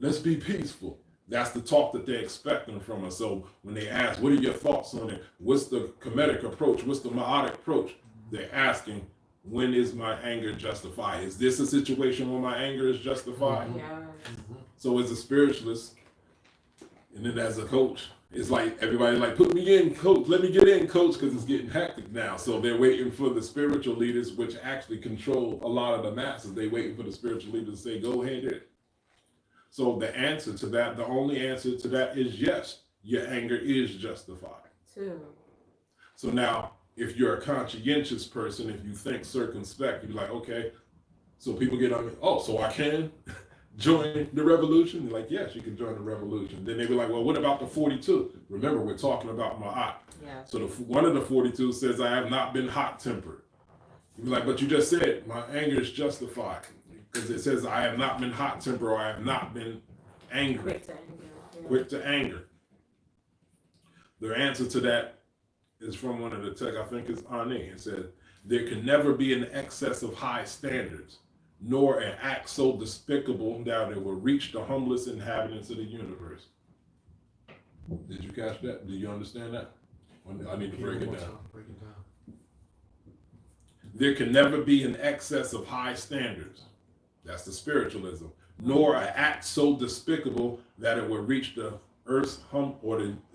Let's be peaceful. That's the talk that they're expecting from us. So when they ask, what are your thoughts on it? What's the Kemetic approach? What's the Ma'atic approach? They're asking, when is my anger justified? Is this a situation where my anger is justified? Yeah. So as a spiritualist, and then as a coach, it's like everybody like, put me in, coach. Let me get in, coach, because it's getting hectic now. So they're waiting for the spiritual leaders, which actually control a lot of the masses. They're waiting for the spiritual leaders to say, go ahead. So the answer to that, the only answer to that is yes, your anger is justified. True. So now, if you're a conscientious person, if you think circumspect, you're like, okay, so people get on me, oh, so I can join the revolution? You're like, yes, you can join the revolution. Then they be like, well, what about the 42? Remember, we're talking about Ma'at. Yeah. So one of the 42 says, I have not been hot-tempered. You're like, but you just said my anger is justified. Because it says, I have not been hot-tempered, or I have not been angry. Quick to anger. Yeah. Quick to anger. The answer to that is from one of the texts, I think it's Ani. It says, there can never be an excess of high standards, nor an act so despicable that it will reach the humblest inhabitants of the universe. Did you catch that? Do you understand that? I need to break it down. Break it down. There can never be an excess of high standards. That's the spiritualism. Nor an act so despicable that it will reach the earth's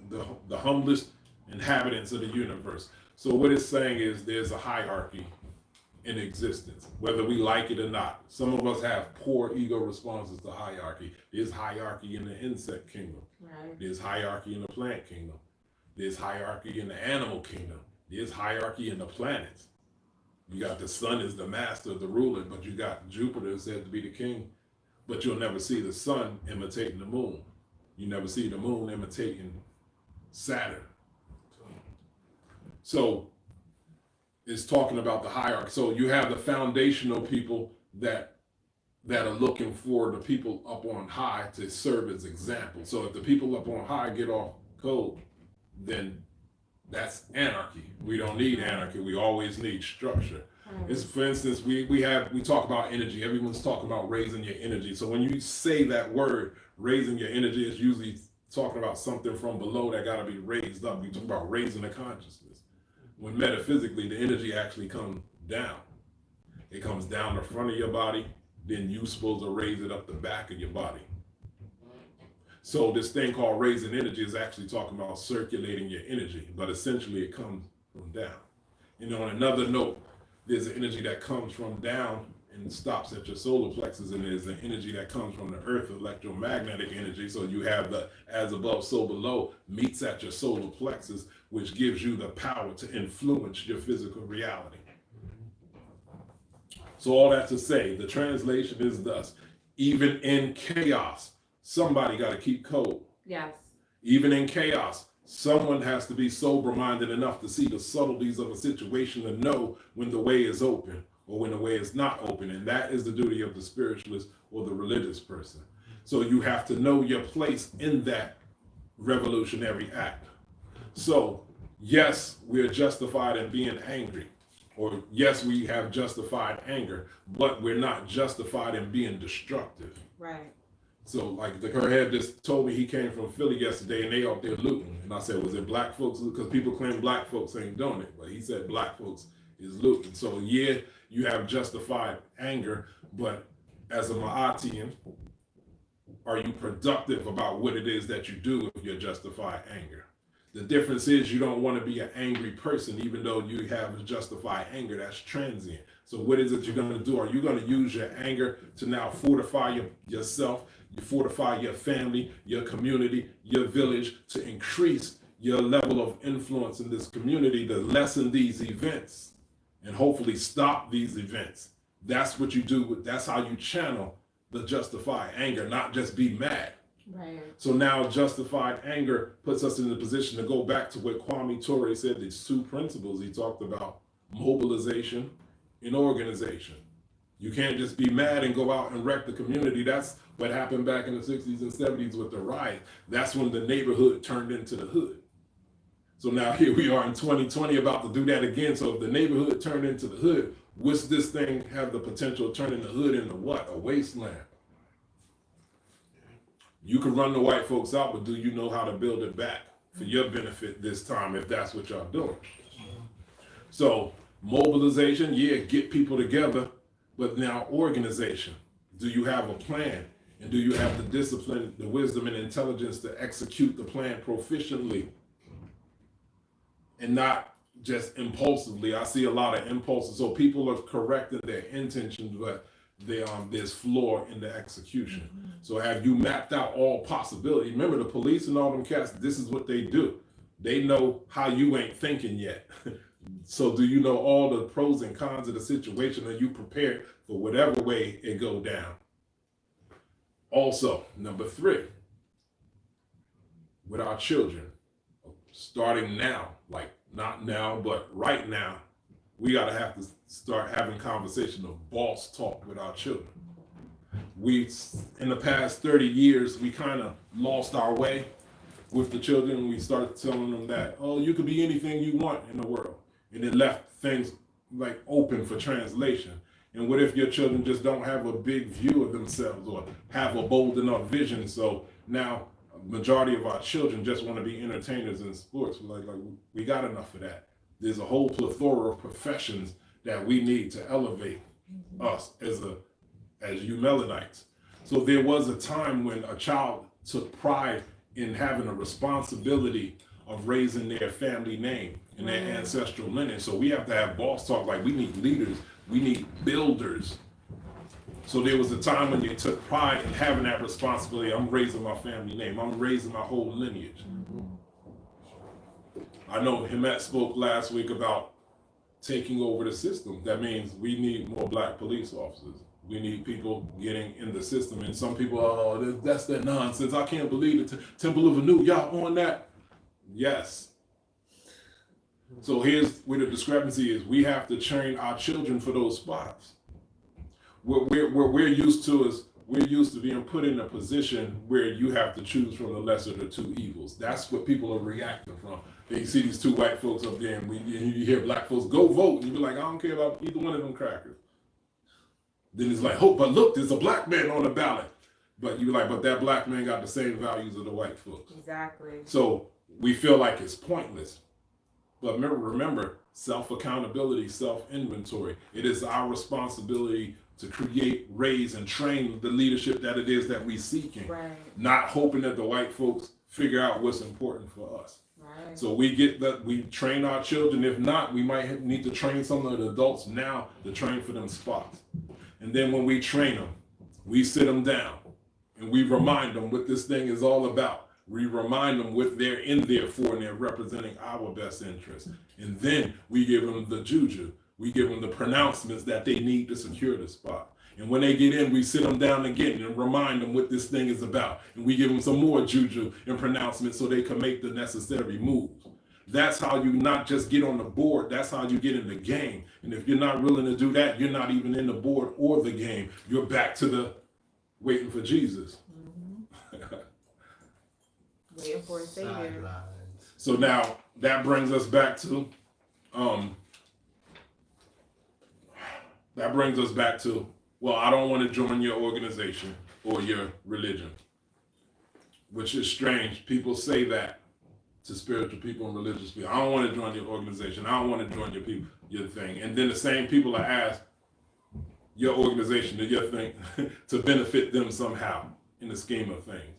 the humblest inhabitants of the universe. So what it's saying is there's a hierarchy in existence, whether we like it or not. Some of us have poor ego responses to hierarchy. There's hierarchy in the insect kingdom. Right. There's hierarchy in the plant kingdom. There's hierarchy in the animal kingdom. There's hierarchy in the planets. You got the sun as the master, the ruler, but you got Jupiter said to be the king. But you'll never see the sun imitating the moon. You never see the moon imitating Saturn. So it's talking about the hierarchy. So you have the foundational people that are looking for the people up on high to serve as examples. So if the people up on high get off code, then that's anarchy. We don't need anarchy. We always need structure. It's, for instance, we talk about energy. Everyone's talking about raising your energy. So when you say that word, raising your energy, it's usually talking about something from below that got to be raised up. We talk about raising the consciousness. When metaphysically, the energy actually comes down. It comes down the front of your body, then you're supposed to raise it up the back of your body. So this thing called raising energy is actually talking about circulating your energy, but essentially it comes from down. You know, on another note, there's an energy that comes from down and stops at your solar plexus, and there's an energy that comes from the earth, electromagnetic energy. So you have the as above, so below meets at your solar plexus, which gives you the power to influence your physical reality. So all that to say, the translation is thus: even in chaos, somebody got to keep code. Yes. Even in chaos, someone has to be sober-minded enough to see the subtleties of a situation and know when the way is open or when the way is not open. And that is the duty of the spiritualist or the religious person. So you have to know your place in that revolutionary act. So yes, we're justified in being angry, or yes, we have justified anger, but we're not justified in being destructive. Right. So like her head just told me he came from Philly yesterday and they out there looting. And I said, was it black folks? Because people claim black folks ain't doing it. But he said black folks is looting. So yeah, you have justified anger, but as a Ma'atian, are you productive about what it is that you do with your justified anger? The difference is you don't want to be an angry person, even though you have a justified anger that's transient. So what is it you're going to do? Are you going to use your anger to now fortify yourself, you fortify your family, your community, your village, to increase your level of influence in this community, to lessen these events and hopefully stop these events? That's what you do. That's how you channel the justified anger, not just be mad. Right. So now justified anger puts us in the position to go back to what Kwame Ture said, these two principles he talked about: mobilization and organization. You can't just be mad and go out and wreck the community. That's what happened back in the 60s and 70s with the riot. That's when the neighborhood turned into the hood. So now here we are in 2020 about to do that again. So if the neighborhood turned into the hood, what's this thing have the potential of turning the hood into what? A wasteland. You can run the white folks out, but do you know how to build it back for your benefit this time, if that's what y'all doing? So mobilization, yeah, get people together, but now organization. Do you have a plan? And do you have the discipline, the wisdom, and intelligence to execute the plan proficiently and not just impulsively? I see a lot of impulses. So people are correct in their intentions, but there's flaw in the execution. So have you mapped out all possibilities? Remember, the police and all them cats, this is what they do. They know how you ain't thinking yet. So do you know all the pros and cons of the situation? Are you prepared for whatever way it go down? Also, number 3, with our children, starting now, like not now, but right now, we gotta have to start having conversation of boss talk with our children. We, in the past 30 years, we kind of lost our way with the children. We started telling them that, oh, you could be anything you want in the world. And it left things like open for translation. And what if your children just don't have a big view of themselves or have a bold enough vision? So now a majority of our children just want to be entertainers in sports. We're like we got enough of that. There's a whole plethora of professions that we need to elevate us as you Melanites. So there was a time when a child took pride in having a responsibility of raising their family name and their ancestral lineage. So we have to have boss talk. Like, we need leaders, we need builders. So there was a time when they took pride in having that responsibility. I'm raising my family name, I'm raising my whole lineage. I know Hemet spoke last week about taking over the system. That means we need more black police officers. We need people getting in the system. And some people, oh, that's that nonsense. I can't believe the Temple of Anu, y'all on that? Yes. So here's where the discrepancy is. We have to train our children for those spots. What we're used to is we're used to being put in a position where you have to choose from the lesser of the two evils. That's what people are reacting from. You see these two white folks up there, and you hear black folks, go vote. And you be like, I don't care about either one of them crackers. Then it's like, oh, but look, there's a black man on the ballot. But you like, but that black man got the same values of the white folks. Exactly. So we feel like it's pointless. But remember, self-accountability, self-inventory. It is our responsibility to create, raise, and train the leadership that it is that we're seeking. Right. Not hoping that the white folks figure out what's important for us. Right. So we train our children. If not, we might need to train some of the adults now to train for them spots. And then when we train them, we sit them down and we remind them what this thing is all about. We remind them what they're in there for, and they're representing our best interests. And then we give them the juju. We give them the pronouncements that they need to secure the spot. And when they get in, we sit them down again and remind them what this thing is about. And we give them some more juju and pronouncements so they can make the necessary moves. That's how you not just get on the board, that's how you get in the game. And if you're not willing to do that, you're not even in the board or the game. You're back to the waiting for Jesus. Waiting for a savior. So now that brings us back to well, I don't want to join your organization or your religion, which is strange. People say that to spiritual people and religious people. I don't want to join your organization. I don't want to join your people, your thing. And then the same people are asked your organization or your thing to benefit them somehow in the scheme of things.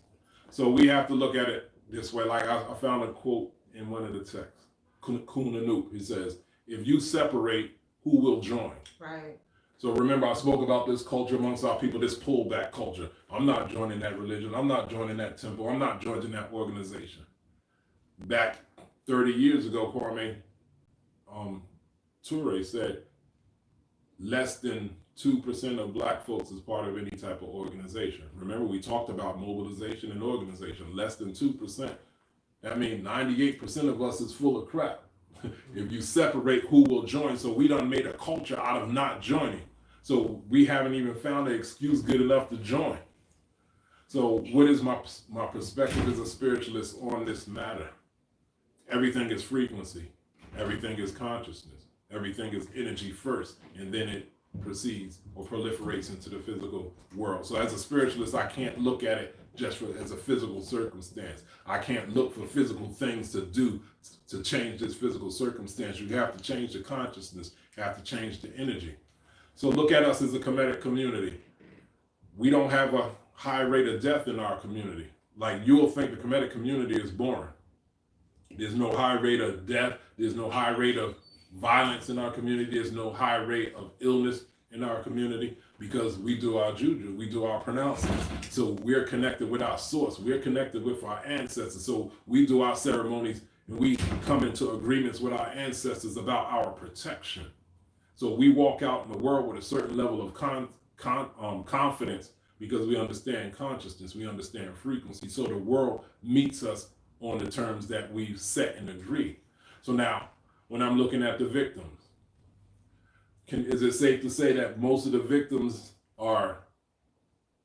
So we have to look at it this way. Like I found a quote in one of the texts. Kemmunion, he says, if you separate, who will join? Right. So remember, I spoke about this culture amongst our people, this pullback culture. I'm not joining that religion. I'm not joining that temple. I'm not joining that organization. Back 30 years ago, Kwame Ture said less than 2% of black folks is part of any type of organization. Remember, we talked about mobilization and organization, less than 2%. That means 98% of us is full of crap. If you separate who will join, so we done made a culture out of not joining. So we haven't even found an excuse good enough to join. So what is my perspective as a spiritualist on this matter? Everything is frequency. Everything is consciousness. Everything is energy first, and then it proceeds or proliferates into the physical world. So as a spiritualist, I can't look at it just as a physical circumstance. I can't look for physical things to do to change this physical circumstance. You have to change the consciousness. You have to change the energy. So look at us as a Kemetic community. We don't have a high rate of death in our community. Like you'll think the Kemetic community is boring. There's no high rate of death. There's no high rate of violence in our community. There's no high rate of illness in our community because we do our juju, we do our pronouncements. So we're connected with our source. We're connected with our ancestors. So we do our ceremonies and we come into agreements with our ancestors about our protection. So we walk out in the world with a certain level of confidence because we understand consciousness, we understand frequency. So the world meets us on the terms that we've set and agreed. So now, when I'm looking at the victims, is it safe to say that most of the victims are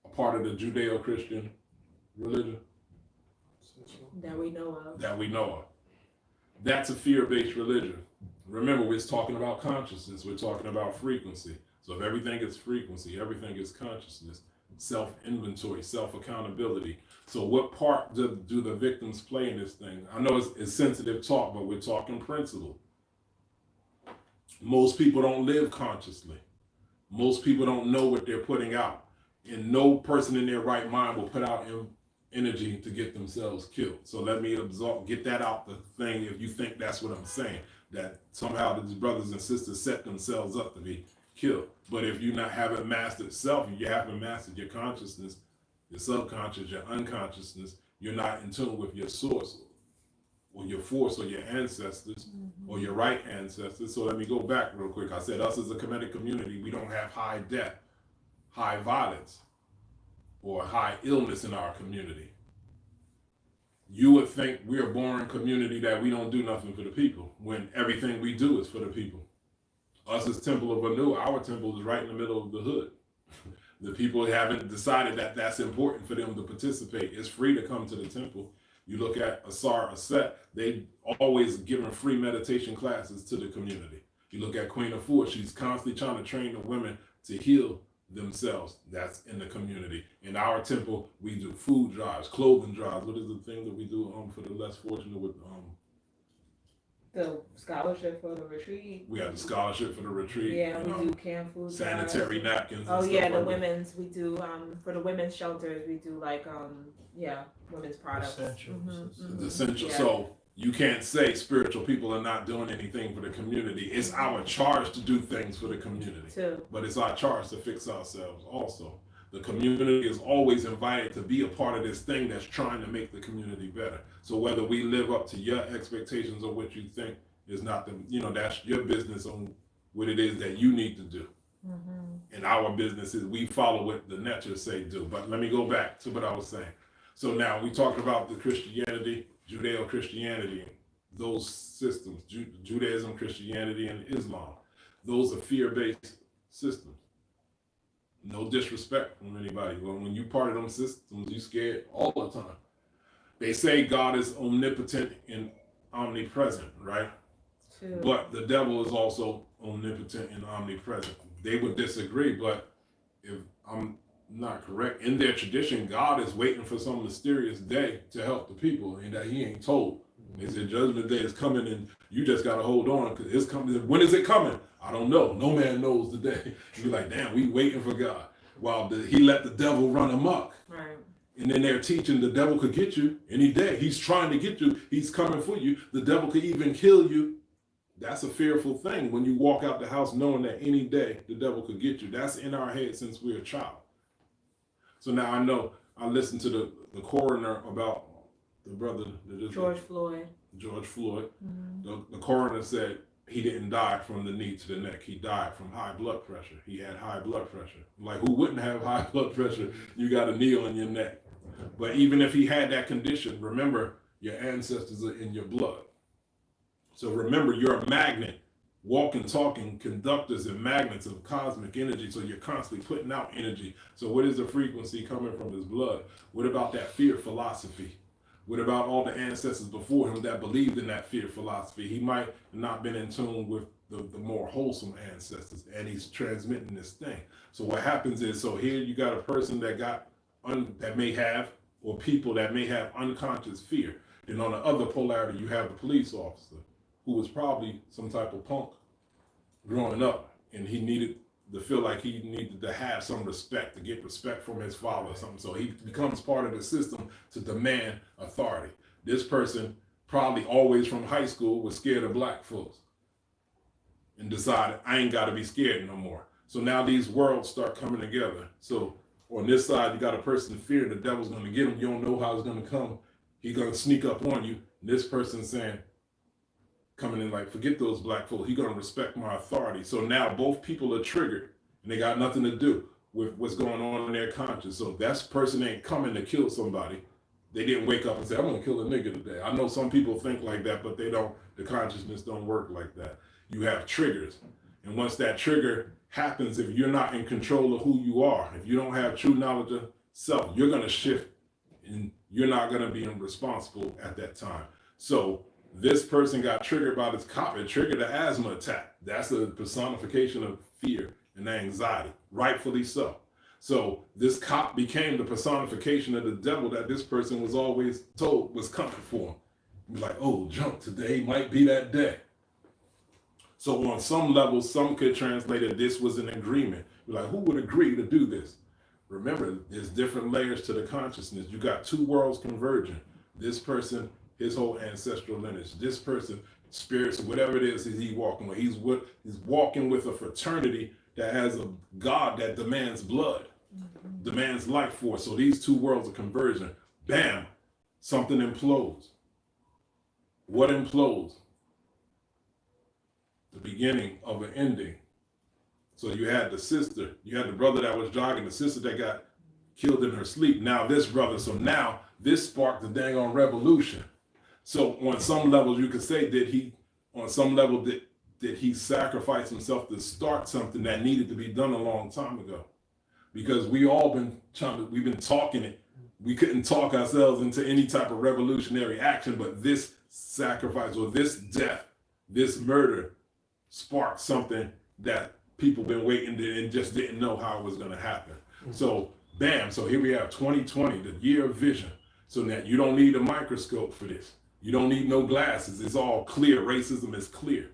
a part of the Judeo-Christian religion? That we know of. That we know of. That's a fear-based religion. Remember, we're talking about consciousness. We're talking about frequency. So if everything is frequency, everything is consciousness, self-inventory, self-accountability. So what part do the victims play in this thing? I know it's sensitive talk, but we're talking principle. Most people don't live consciously. Most people don't know what they're putting out. And no person in their right mind will put out energy to get themselves killed. So let me get that out the thing if you think that's what I'm saying, that somehow these brothers and sisters set themselves up to be killed. But if you haven't mastered self, you haven't mastered your consciousness, your subconscious, your unconsciousness, you're not in tune with your source or your force or your ancestors or your right ancestors. So let me go back real quick. I said us as a Kemetic community, we don't have high death, high violence, or high illness in our community. You would think we're a boring community that we don't do nothing for the people when everything we do is for the people. Us as Temple of Anu, our temple is right in the middle of the hood. The people haven't decided that that's important for them to participate. It's free to come to the temple. You look at Asar Aset, they always giving free meditation classes to the community. You look at Queen Afua, she's constantly trying to train the women to heal themselves. That's in the community. In our temple, we do food drives, clothing drives. What is the thing that we do for the less fortunate with the scholarship for the retreat. We have the scholarship for the retreat. Yeah, we do canned food. Sanitary drives. napkins. Oh and yeah, stuff the like women's. We do for the women's shelters. We do like women's products. Essentials. The essential. Yeah. So you can't say spiritual people are not doing anything for the community. It's our charge to do things for the community. Too. But it's our charge to fix ourselves also. The community is always invited to be a part of this thing that's trying to make the community better. So whether we live up to your expectations or what you think is not that's your business on what it is that you need to do. And our business is we follow what the natures say do. But let me go back to what I was saying. So now we talked about the Christianity, Judeo-Christianity, those systems, Judaism, Christianity, and Islam. Those are fear-based systems. No disrespect from anybody. When you part of them systems, you scared all the time. They say God is omnipotent and omnipresent, right? True. But the devil is also omnipotent and omnipresent. They would disagree, but if I'm not correct, in their tradition, God is waiting for some mysterious day to help the people and that he ain't told. They said judgment day is coming, and you just got to hold on because it's coming. When is it coming? I don't know. No man knows the day. You're like, damn, we waiting for God. While he let the devil run amok. Right. And then they're teaching the devil could get you any day. He's trying to get you. He's coming for you. The devil could even kill you. That's a fearful thing when you walk out the house knowing that any day the devil could get you. That's in our head since we're a child. So now I know. I listened to the coroner about the brother. George Floyd. George Floyd. Mm-hmm. The coroner said he didn't die from the knee to the neck. He died from high blood pressure. He had high blood pressure. Like, who wouldn't have high blood pressure? You got a knee on your neck. But even if he had that condition, remember, your ancestors are in your blood. So remember, you're a magnet, walking, talking, conductors and magnets of cosmic energy. So you're constantly putting out energy. So what is the frequency coming from his blood? What about that fear philosophy? What about all the ancestors before him that believed in that fear philosophy? He might have not been in tune with the more wholesome ancestors, and he's transmitting this thing. So what happens is, so here you got a person that that may have, or people that may have unconscious fear. Then on the other polarity, you have the police officer who was probably some type of punk growing up, and he needed to feel like he needed to have some respect, to get respect from his father or something. So he becomes part of the system to demand authority. This person probably always from high school was scared of black folks and decided, I ain't got to be scared no more. So now these worlds start coming together. So on this side, you got a person fearing the devil's going to get him. You don't know how it's going to come. He's going to sneak up on you. And this person saying, coming in like, forget those black folks. He's going to respect my authority. So now both people are triggered, and they got nothing to do with what's going on in their conscience. So that person ain't coming to kill somebody. They didn't wake up and say, I'm going to kill a nigga today. I know some people think like that, but they don't. The consciousness don't work like that. You have triggers. And once that trigger happens, if you're not in control of who you are, if you don't have true knowledge of self, you're going to shift, and you're not going to be responsible at that time. So this person got triggered by this cop. It triggered an asthma attack. That's a personification of fear and anxiety, rightfully so. So this cop became the personification of the devil that this person was always told was coming for him. You're like, oh, jump, today might be that day. So on some level, some could translate it, this was an agreement. You're like, who would agree to do this? Remember, there's different layers to the consciousness. You got two worlds converging. This person, his whole ancestral lineage. This person, spirits, whatever it is he walking with. He's walking with a fraternity that has a God that demands blood, demands life force. So these two worlds are converging. Bam, something implodes. What implodes? The beginning of an ending. So you had the sister, you had the brother that was jogging, the sister that got killed in her sleep. Now this brother, so now this sparked the dang on revolution. So on some levels you could say, did he sacrifice himself to start something that needed to be done a long time ago? Because we've been talking it. We couldn't talk ourselves into any type of revolutionary action, but this sacrifice or this death, this murder sparked something that people been waiting and just didn't know how it was going to happen. So bam, so here we have 2020, the year of vision. So that you don't need a microscope for this. You don't need no glasses. It's all clear. Racism is clear.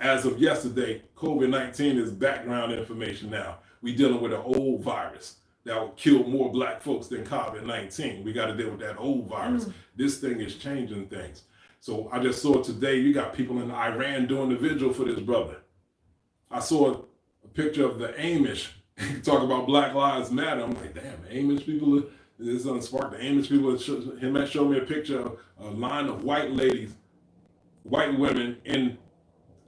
As of yesterday, COVID-19 is background information now. We dealing with an old virus that will kill more black folks than COVID-19. We got to deal with that old virus. This thing is changing things. So I just saw today, you got people in Iran doing the vigil for this brother. I saw a picture of the Amish talk about Black Lives Matter. I'm like, damn, Amish people, this unsparked the Amish people. Him showed me a picture of a line of white ladies, white women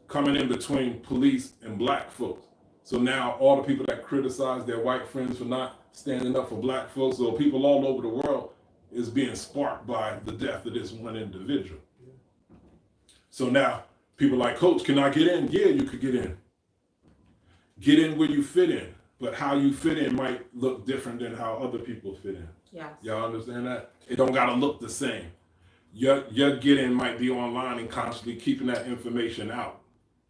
coming in between police and black folks. So now all the people that criticize their white friends for not standing up for black folks, or people all over the world, is being sparked by the death of this one individual. So now people like, Coach, can I get in? Yeah, you could get in. Get in where you fit in, but how you fit in might look different than how other people fit in. Yes. Y'all understand that? It don't gotta look the same. Your get in might be online and constantly keeping that information out,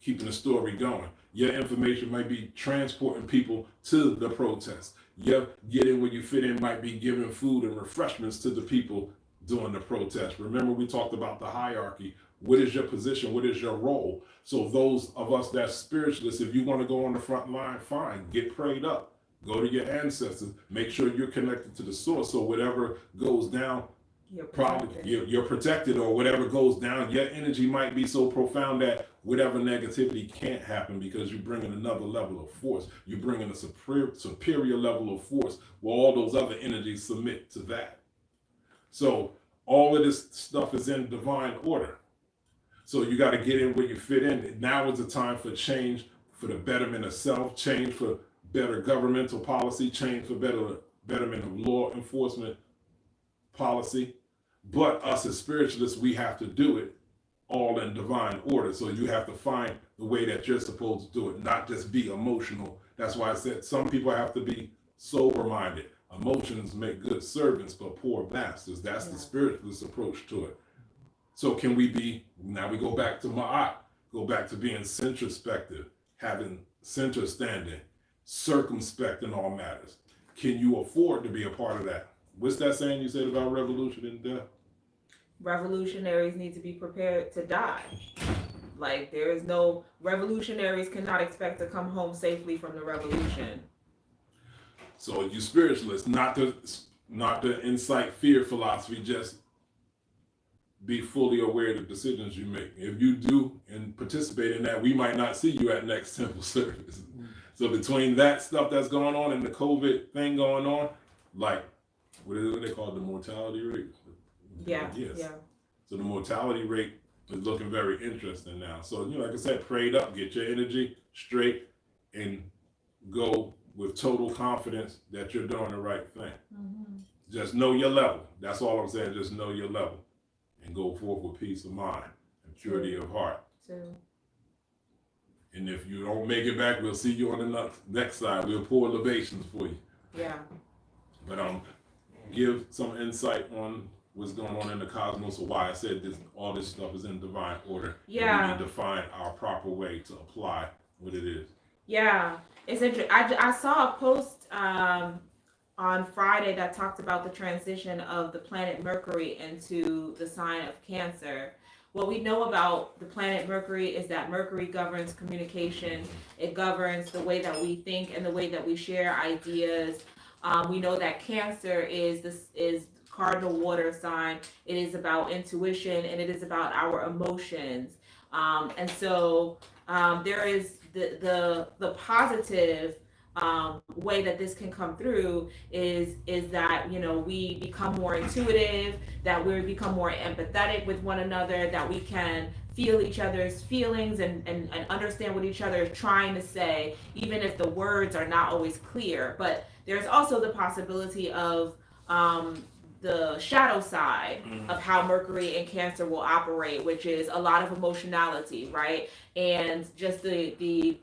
keeping the story going. Your information might be transporting people to the protest. Your get in where you fit in might be giving food and refreshments to the people during the protest. Remember, we talked about the hierarchy. What is your position? What is your role? So those of us that's spiritualists, if you want to go on the front line, fine, get prayed up. Go to your ancestors. Make sure you're connected to the source. So whatever goes down, you're protected, or whatever goes down, your energy might be so profound that whatever negativity can't happen, because you're bringing another level of force. You're bringing a superior level of force where all those other energies submit to that. So all of this stuff is in divine order. So you got to get in where you fit in. Now is the time for change, for the betterment of self, change for better governmental policy, change for betterment of law enforcement policy. But us as spiritualists, we have to do it all in divine order. So you have to find the way that you're supposed to do it, not just be emotional. That's why I said some people have to be sober-minded. Emotions make good servants, but poor masters. That's the spiritualist approach to it. So can we be, now we go back to Ma'at, go back to being centrospective, having center standing, circumspect in all matters. Can you afford to be a part of that? What's that saying you said about revolution and death? Revolutionaries need to be prepared to die. Like, there is no, revolutionaries cannot expect to come home safely from the revolution. So you spiritualists, not the incite fear philosophy, just be fully aware of the decisions you make. If you do and participate in that, we might not see you at next temple service. So between that stuff that's going on and the COVID thing going on, like, what do they call it, the mortality rate? Yes. So the mortality rate is looking very interesting now. So, like I said, prayed up, get your energy straight, and go with total confidence that you're doing the right thing. Mm-hmm. Just know your level. That's all I'm saying. Just know your level, and go forth with peace of mind and purity of heart. True. And if you don't make it back, we'll see you on the next side. We'll pour libations for you. Yeah. But give some insight on what's going on in the cosmos, or why I said all this stuff is in divine order. Yeah. We need to find our proper way to apply what it is. Yeah. It's interesting. I saw a post on Friday that talked about the transition of the planet Mercury into the sign of Cancer. What we know about the planet Mercury is that Mercury governs communication. It governs the way that we think and the way that we share ideas. We know that Cancer is cardinal water sign. It is about intuition, and it is about our emotions. And so there is the positive way that this can come through is that we become more intuitive, that we become more empathetic with one another, that we can feel each other's feelings and understand what each other is trying to say, even if the words are not always clear. But there's also the possibility of the shadow side of how Mercury and Cancer will operate, which is a lot of emotionality, right? And just the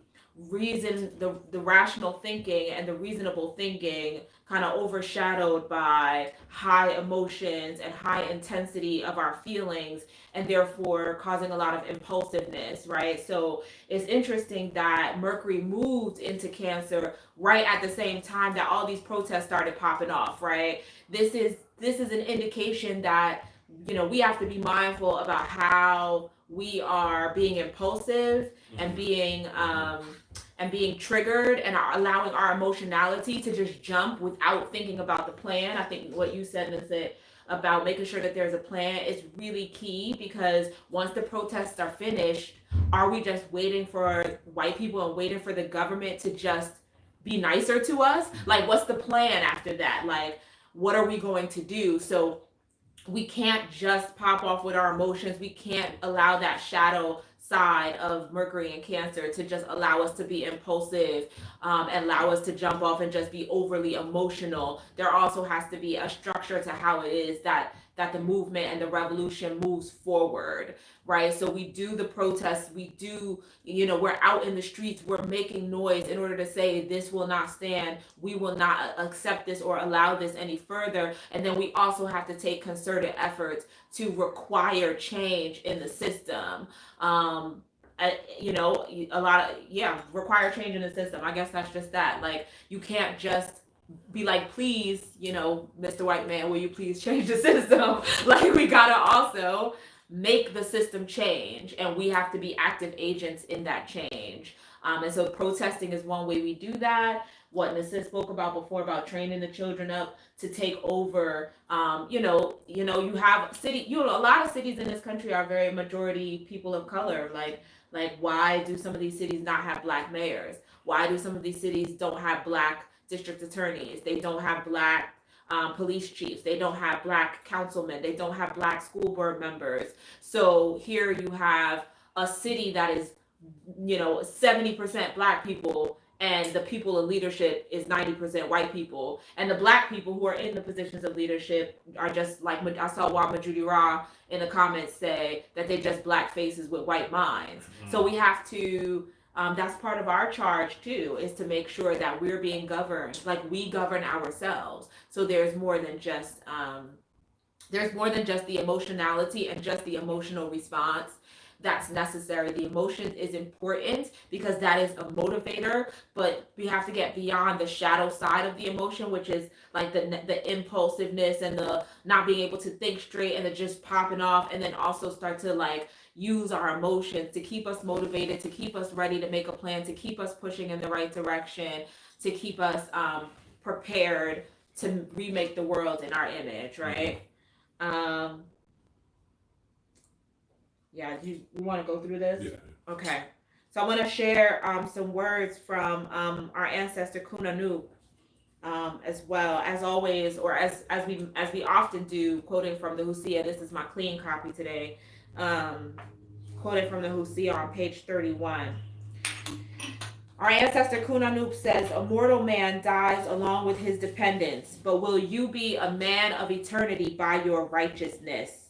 reason, the rational thinking and the reasonable thinking kind of overshadowed by high emotions and high intensity of our feelings, and therefore causing a lot of impulsiveness, right? So it's interesting that Mercury moved into Cancer right at the same time that all these protests started popping off, right? This is an indication that we have to be mindful about how we are being impulsive and being triggered, and are allowing our emotionality to just jump without thinking about the plan. I think what you said, Nisset, about making sure that there's a plan is really key, because once the protests are finished, are we just waiting for white people and waiting for the government to just be nicer to us? Like, what's the plan after that? Like, what are we going to do? So we can't just pop off with our emotions. We can't allow that shadow side of Mercury and Cancer to just allow us to be impulsive, and allow us to jump off and just be overly emotional. There also has to be a structure to how it is that the movement and the revolution moves forward, right? So we do the protests, we do, we're out in the streets, we're making noise in order to say this will not stand, we will not accept this or allow this any further. And then we also have to take concerted efforts to require change in the system. Require change in the system. I guess that's just that. Like, you can't just be like, please, Mr. White Man, will you please change the system? Like, we gotta also make the system change, and we have to be active agents in that change. And so protesting is one way we do that. What Nassim spoke about before about training the children up to take over. You have a lot of cities in this country are very majority people of color. Like why do some of these cities not have black mayors? Why do some of these cities don't have black district attorneys? They don't have black police chiefs. They don't have black councilmen. They don't have black school board members. So here you have a city that is, 70% black people, and the people in leadership is 90% white people. And the black people who are in the positions of leadership are just like, I saw Wama Judy Ra in the comments say that they're just black faces with white minds. So we have to, that's part of our charge too, is to make sure that we're being governed, like we govern ourselves. So there's more than just the emotionality and just the emotional response that's necessary. The emotion is important because that is a motivator, but we have to get beyond the shadow side of the emotion, which is like the impulsiveness and the not being able to think straight and the just popping off, and then also start to like use our emotions to keep us motivated, to keep us ready to make a plan, to keep us pushing in the right direction, to keep us prepared to remake the world in our image, right? Yeah, you want to go through this? Yeah. Okay. So I want to share some words from our ancestor Kunanu, as well as always, or as we often do, quoting from the Hosea. This is my clean copy today. Quoted from the Hosea on page 31. Our ancestor Kunanu says, "A mortal man dies along with his dependents, but will you be a man of eternity by your righteousness?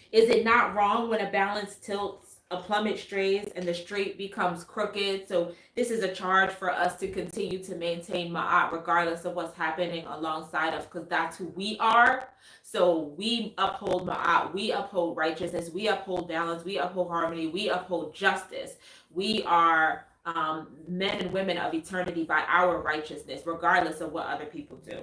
Is it not wrong when a balance tilts, a plummet strays, and the straight becomes crooked?" So this is a charge for us to continue to maintain ma'at regardless of what's happening alongside us, because that's who we are. So we uphold ma'at, we uphold righteousness, we uphold balance, we uphold harmony, we uphold justice. We are men and women of eternity by our righteousness, regardless of what other people do.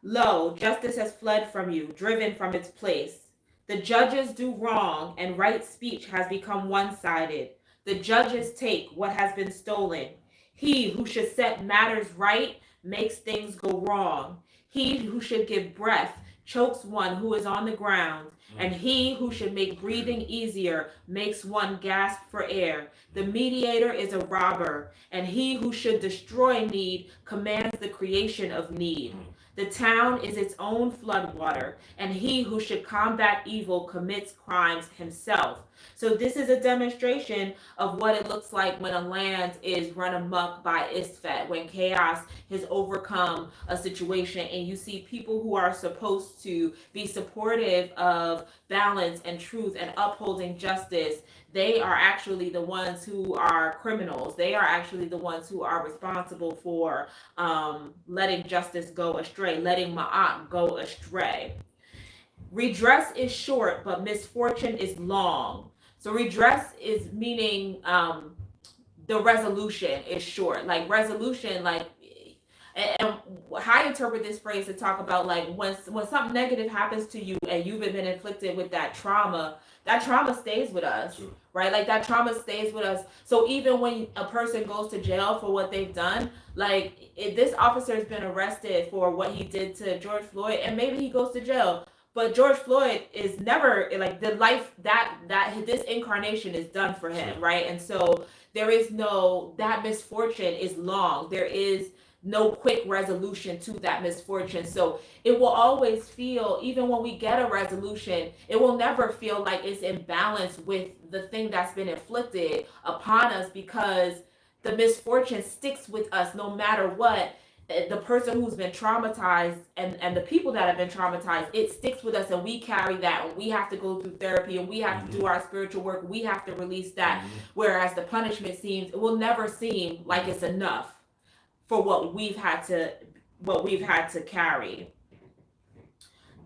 Lo, justice has fled from you, driven from its place. The judges do wrong, and right speech has become one-sided. The judges take what has been stolen. He who should set matters right makes things go wrong. He who should give breath chokes one who is on the ground. And he who should make breathing easier makes one gasp for air. The mediator is a robber, and he who should destroy need commands the creation of need. The town is its own floodwater, and he who should combat evil commits crimes himself. So this is a demonstration of what it looks like when a land is run amok by Isfet, when chaos has overcome a situation, and you see people who are supposed to be supportive of balance and truth and upholding justice. They are actually the ones who are criminals. They are actually the ones who are responsible for letting justice go astray, letting ma'at go astray. Redress is short, but misfortune is long. So redress is meaning the resolution is short. Like resolution, like, and how I interpret this phrase to talk about like when something negative happens to you and you've been inflicted with that trauma stays with us. Sure. Right? Like that trauma stays with us. So even when a person goes to jail for what they've done, like if this officer has been arrested for what he did to George Floyd, and maybe he goes to jail, but George Floyd is never like the life that this incarnation is done for him. Sure. Right? And so there is that misfortune is long. There is no quick resolution to that misfortune. So it will always feel, even when we get a resolution, it will never feel like it's in balance with the thing that's been inflicted upon us, because the misfortune sticks with us no matter what. The person who's been traumatized and the people that have been traumatized, it sticks with us, and we carry that, and we have to go through therapy, and we have to do our spiritual work. We have to release that. Whereas the punishment it will never seem like it's enough for what we've had to carry.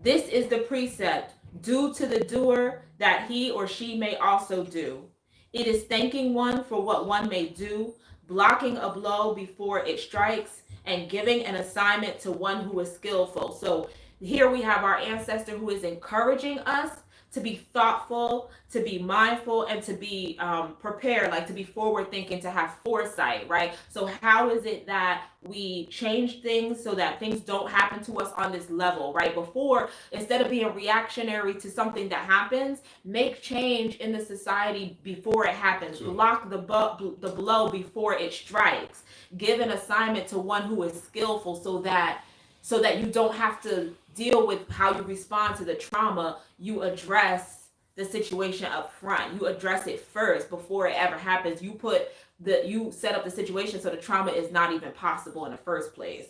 This is the precept: do to the doer that he or she may also do. It is thanking one for what one may do, blocking a blow before it strikes, and giving an assignment to one who is skillful. So here we have our ancestor who is encouraging us to be thoughtful, to be mindful, and to be prepared, like to be forward thinking, to have foresight, right? So how is it that we change things so that things don't happen to us on this level, right? Before, instead of being reactionary to something that happens, make change in the society before it happens. Sure. Block the blow before it strikes. Give an assignment to one who is skillful so that you don't have to deal with how you respond to the trauma. You address the situation up front. You address it first before it ever happens. You set up the situation so the trauma is not even possible in the first place.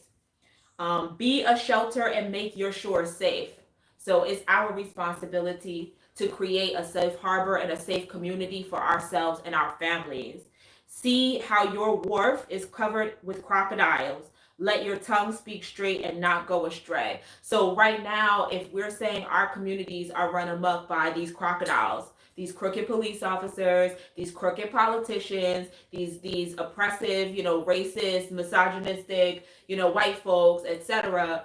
Be a shelter and make your shores safe. So it's our responsibility to create a safe harbor and a safe community for ourselves and our families. See how your wharf is covered with crocodiles. Let your tongue speak straight and not go astray. So right now, if we're saying our communities are run amok by these crocodiles, these crooked police officers, these crooked politicians, these oppressive, racist, misogynistic, white folks, etc.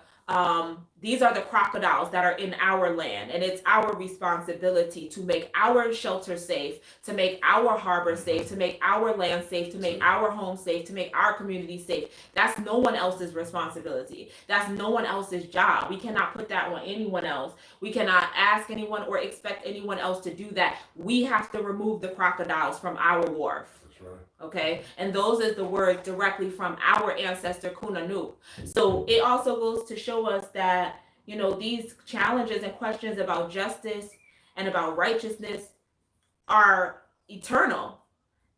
These are the crocodiles that are in our land, and it's our responsibility to make our shelter safe, to make our harbor safe, to make our land safe, to make our home safe, to make our community safe. That's no one else's responsibility. That's no one else's job. We cannot put that on anyone else. We cannot ask anyone or expect anyone else to do that. We have to remove the crocodiles from our wharf. Okay, and those is the word directly from our ancestor Kunanu. So it also goes to show us that these challenges and questions about justice and about righteousness are eternal.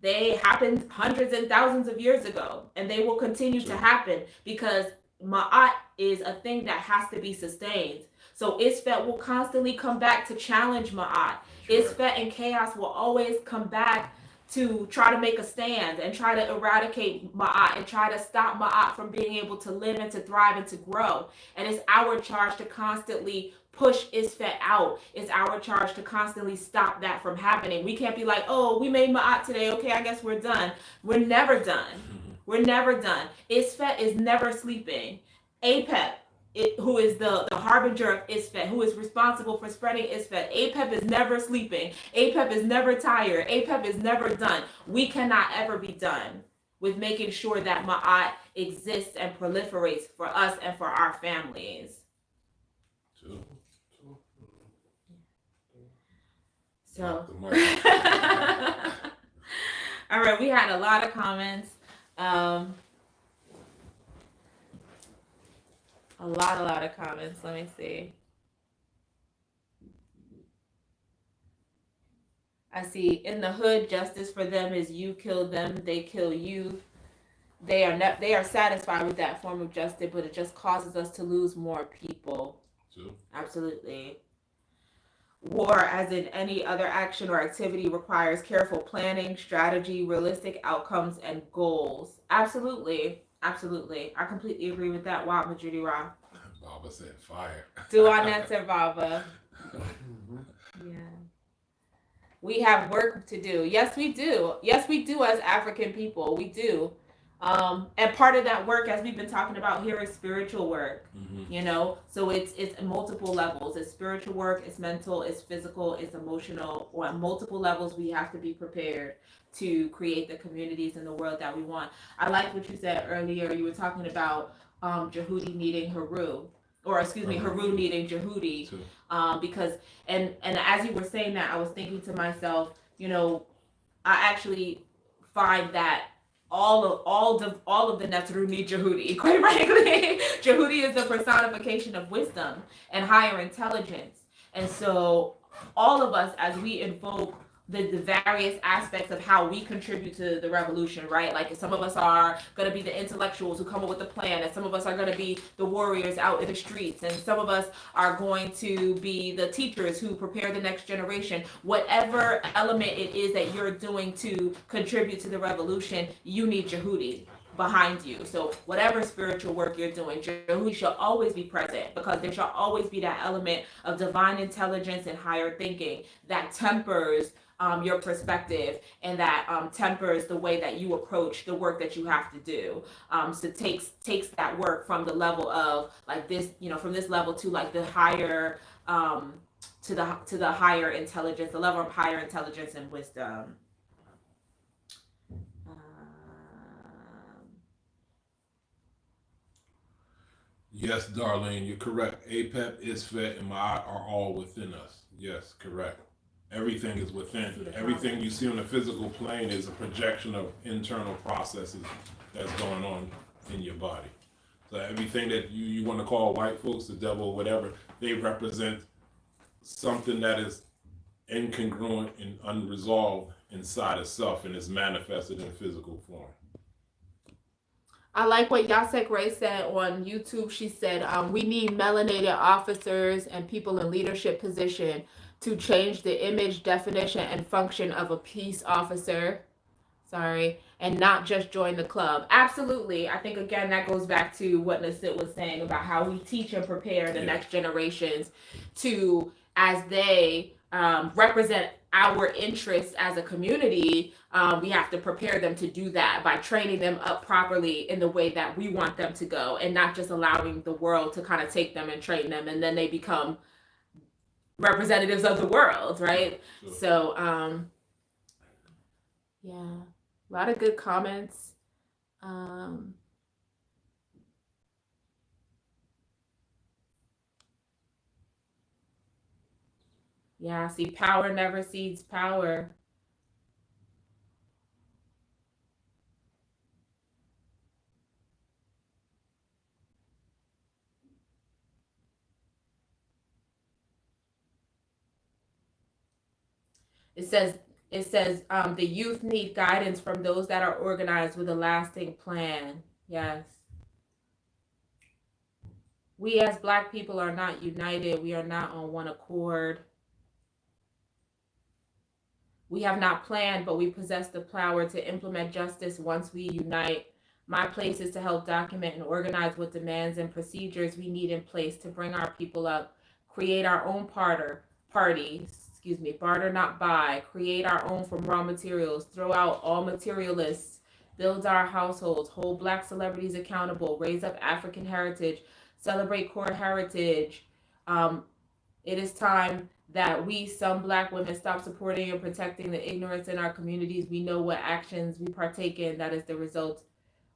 They happened hundreds and thousands of years ago, and they will continue to happen because Ma'at is a thing that has to be sustained. So Isfet will constantly come back to challenge Ma'at. Isfet and chaos will always come back to try to make a stand and try to eradicate Ma'at and try to stop Ma'at from being able to live and to thrive and to grow. And it's our charge to constantly push Isfet out. It's our charge to constantly stop that from happening. We can't be like, oh, we made Ma'at today. Okay, I guess we're done. We're never done. We're never done. Isfet is never sleeping. Apep, who is the harbinger of Isfet, who is responsible for spreading Isfet. Apep is never sleeping. Apep is never tired. Apep is never done. We cannot ever be done with making sure that Ma'at exists and proliferates for us and for our families. So, all right, we had a lot of comments. A lot of comments. Let me see. I see in the hood, justice for them is you kill them, they kill you. They are satisfied with that form of justice, but it just causes us to lose more people. Sure. Absolutely. War, as in any other action or activity, requires careful planning, strategy, realistic outcomes, and goals. Absolutely. Absolutely. I completely agree with that. Wow, Majidi Ra. Baba said fire. Duanetzer Baba. Yeah. We have work to do. Yes, we do. Yes, we do as African people. We do. And part of that work, as we've been talking about here, is spiritual work. So it's multiple levels. It's spiritual work, it's mental, it's physical, it's emotional. Or on multiple levels, we have to be prepared to create the communities in the world that we want. I like what you said earlier. You were talking about Jehudi needing Haru, or excuse me, Haru needing Jehudi, because and as you were saying that, I was thinking to myself, I actually find that all of the Netru need Jehudi. Quite frankly, Jehudi is the personification of wisdom and higher intelligence, and so all of us, as we invoke the various aspects of how we contribute to the revolution, right? Like some of us are going to be the intellectuals who come up with the plan, and some of us are going to be the warriors out in the streets, and some of us are going to be the teachers who prepare the next generation. Whatever element it is that you're doing to contribute to the revolution, you need Jehudi behind you. So whatever spiritual work you're doing, Jehudi shall always be present, because there shall always be that element of divine intelligence and higher thinking that tempers your perspective, and that tempers the way that you approach the work that you have to do. So takes that work from the level of like this, from this level to like the higher, to the higher intelligence, the level of higher intelligence and wisdom. Yes, Darlene, you're correct. APEP, ISFET, and MAAT are all within us. Yes, correct. Everything is within. Everything you see on the physical plane is a projection of internal processes that's going on in your body. So everything that you want to call white folks, the devil, or whatever, they represent something that is incongruent and unresolved inside of self and is manifested in physical form. I like what Yasek Ray said on YouTube. She said, we need melanated officers and people in leadership position to change the image, definition, and function of a peace officer. Sorry, and not just join the club. Absolutely. I think, again, that goes back to what Nasit was saying about how we teach and prepare the next generations to, as they represent our interests as a community, we have to prepare them to do that by training them up properly in the way that we want them to go, and not just allowing the world to kind of take them and train them, and then they become representatives of the world, right? Sure. So, yeah, a lot of good comments. Yeah, see, power never cedes power. It says the youth need guidance from those that are organized with a lasting plan. Yes. We as Black people are not united. We are not on one accord. We have not planned, but we possess the power to implement justice once we unite. My place is to help document and organize what demands and procedures we need in place to bring our people up, create our own barter not buy, create our own from raw materials, throw out all materialists, build our households, hold Black celebrities accountable, raise up African heritage, celebrate core heritage. It is time that we, some Black women, stop supporting and protecting the ignorance in our communities. We know what actions we partake in that is the result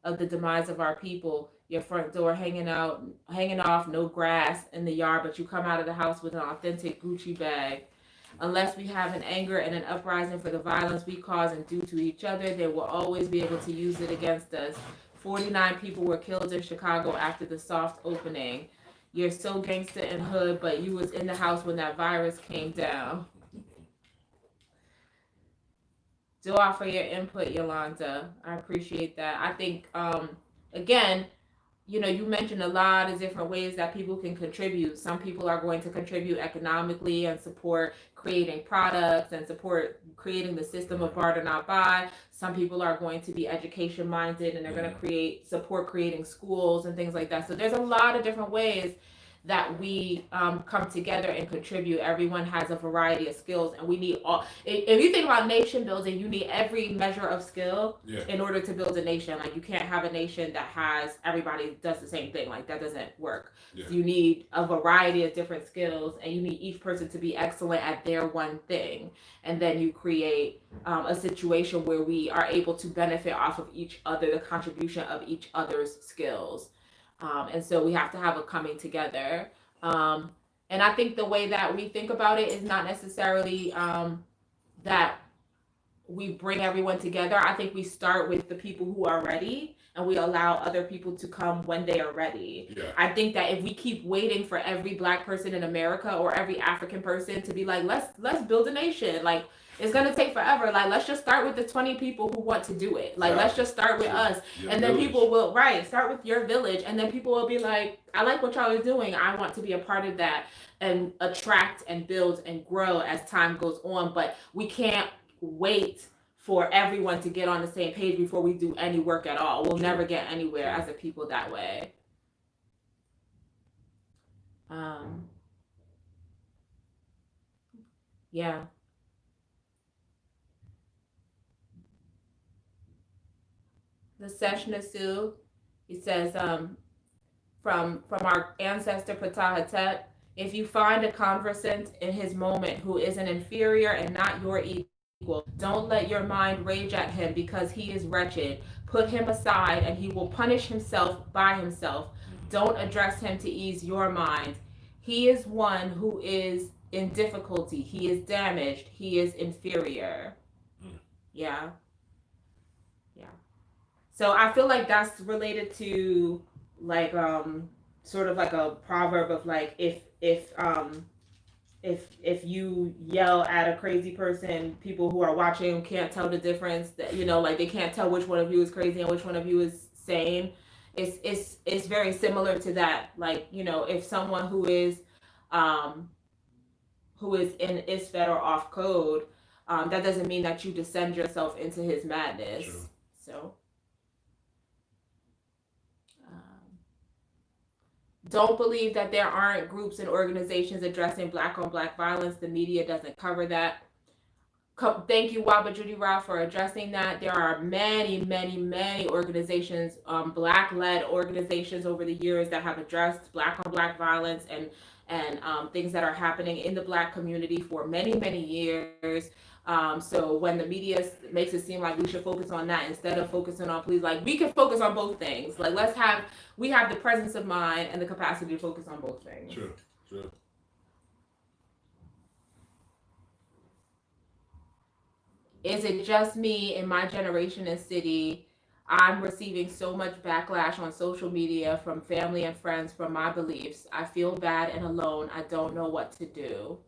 of the demise of our people. Your front door hanging off, no grass in the yard, but you come out of the house with an authentic Gucci bag. Unless we have an anger and an uprising for the violence we cause and do to each other, they will always be able to use it against us. 49 people were killed in Chicago after the soft opening. You're so gangster and hood, but you was in the house when that virus came down. Do offer your input, Yolanda. I appreciate that. I think, again, you mentioned a lot of different ways that people can contribute. Some people are going to contribute economically and support creating products and support creating the system of barter not buy. Some people are going to be education minded and they're going to support creating schools and things like that. So there's a lot of different ways that we come together and contribute. Everyone has a variety of skills, and we need all. If you think about nation building, you need every measure of skill in order to build a nation. Like, you can't have a nation that has everybody does the same thing. Like, that doesn't work. So you need a variety of different skills, and you need each person to be excellent at their one thing, and then you create a situation where we are able to benefit off of each other, the contribution of each other's skills. And so we have to have a coming together. And I think the way that we think about it is not necessarily that we bring everyone together. I think we start with the people who are ready, and we allow other people to come when they are ready. Yeah. I think that if we keep waiting for every Black person in America or every African person to be like, let's build a nation, like, it's gonna take forever. Like, let's just start with the 20 people who want to do it. Like, let's just start with us, and then people will start with your village, and then people will be like, I like what y'all are doing. I want to be a part of that, and attract and build and grow as time goes on. But we can't wait for everyone to get on the same page before we do any work at all. We'll never get anywhere as a people that way. Yeah. the Seshnasu. He says, from our ancestor Ptahhotep, if you find a conversant in his moment who is an inferior and not your equal, don't let your mind rage at him because he is wretched. Put him aside and he will punish himself by himself. Don't address him to ease your mind. He is one who is in difficulty. He is damaged. He is inferior. Yeah. Yeah. So I feel like that's related to like sort of like a proverb of like if you yell at a crazy person, people who are watching can't tell the difference. That like they can't tell which one of you is crazy and which one of you is sane. It's very similar to that. Like if someone who is in Isfet or off code, that doesn't mean that you descend yourself into his madness. True. So. Don't believe that there aren't groups and organizations addressing Black on Black violence. The media doesn't cover that. Thank you, Waba Judy Ra, for addressing that. There are many, many, many organizations, Black-led organizations over the years that have addressed Black on Black violence and things that are happening in the Black community for many, many years. So when the media makes it seem like we should focus on that instead of focusing on police, like we can focus on both things. Like we have the presence of mind and the capacity to focus on both things. True. Is it just me in my generation and city? I'm receiving so much backlash on social media from family and friends from my beliefs. I feel bad and alone. I don't know what to do.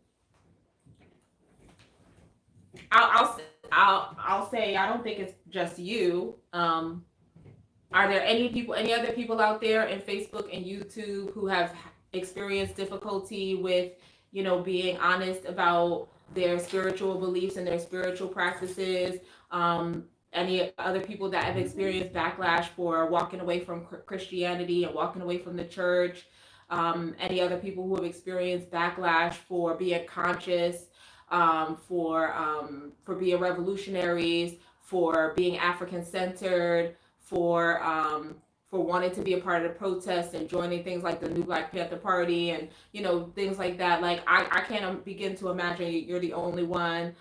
I'll say I don't think it's just you. Are there any other people out there in Facebook and YouTube who have experienced difficulty with, being honest about their spiritual beliefs and their spiritual practices? Any other people that have experienced backlash for walking away from Christianity and walking away from the church? Any other people who have experienced backlash for being conscious, for being revolutionaries, for being African centered, for wanting to be a part of the protests and joining things like the New Black Panther Party and things like that. Like I can't begin to imagine you're the only one.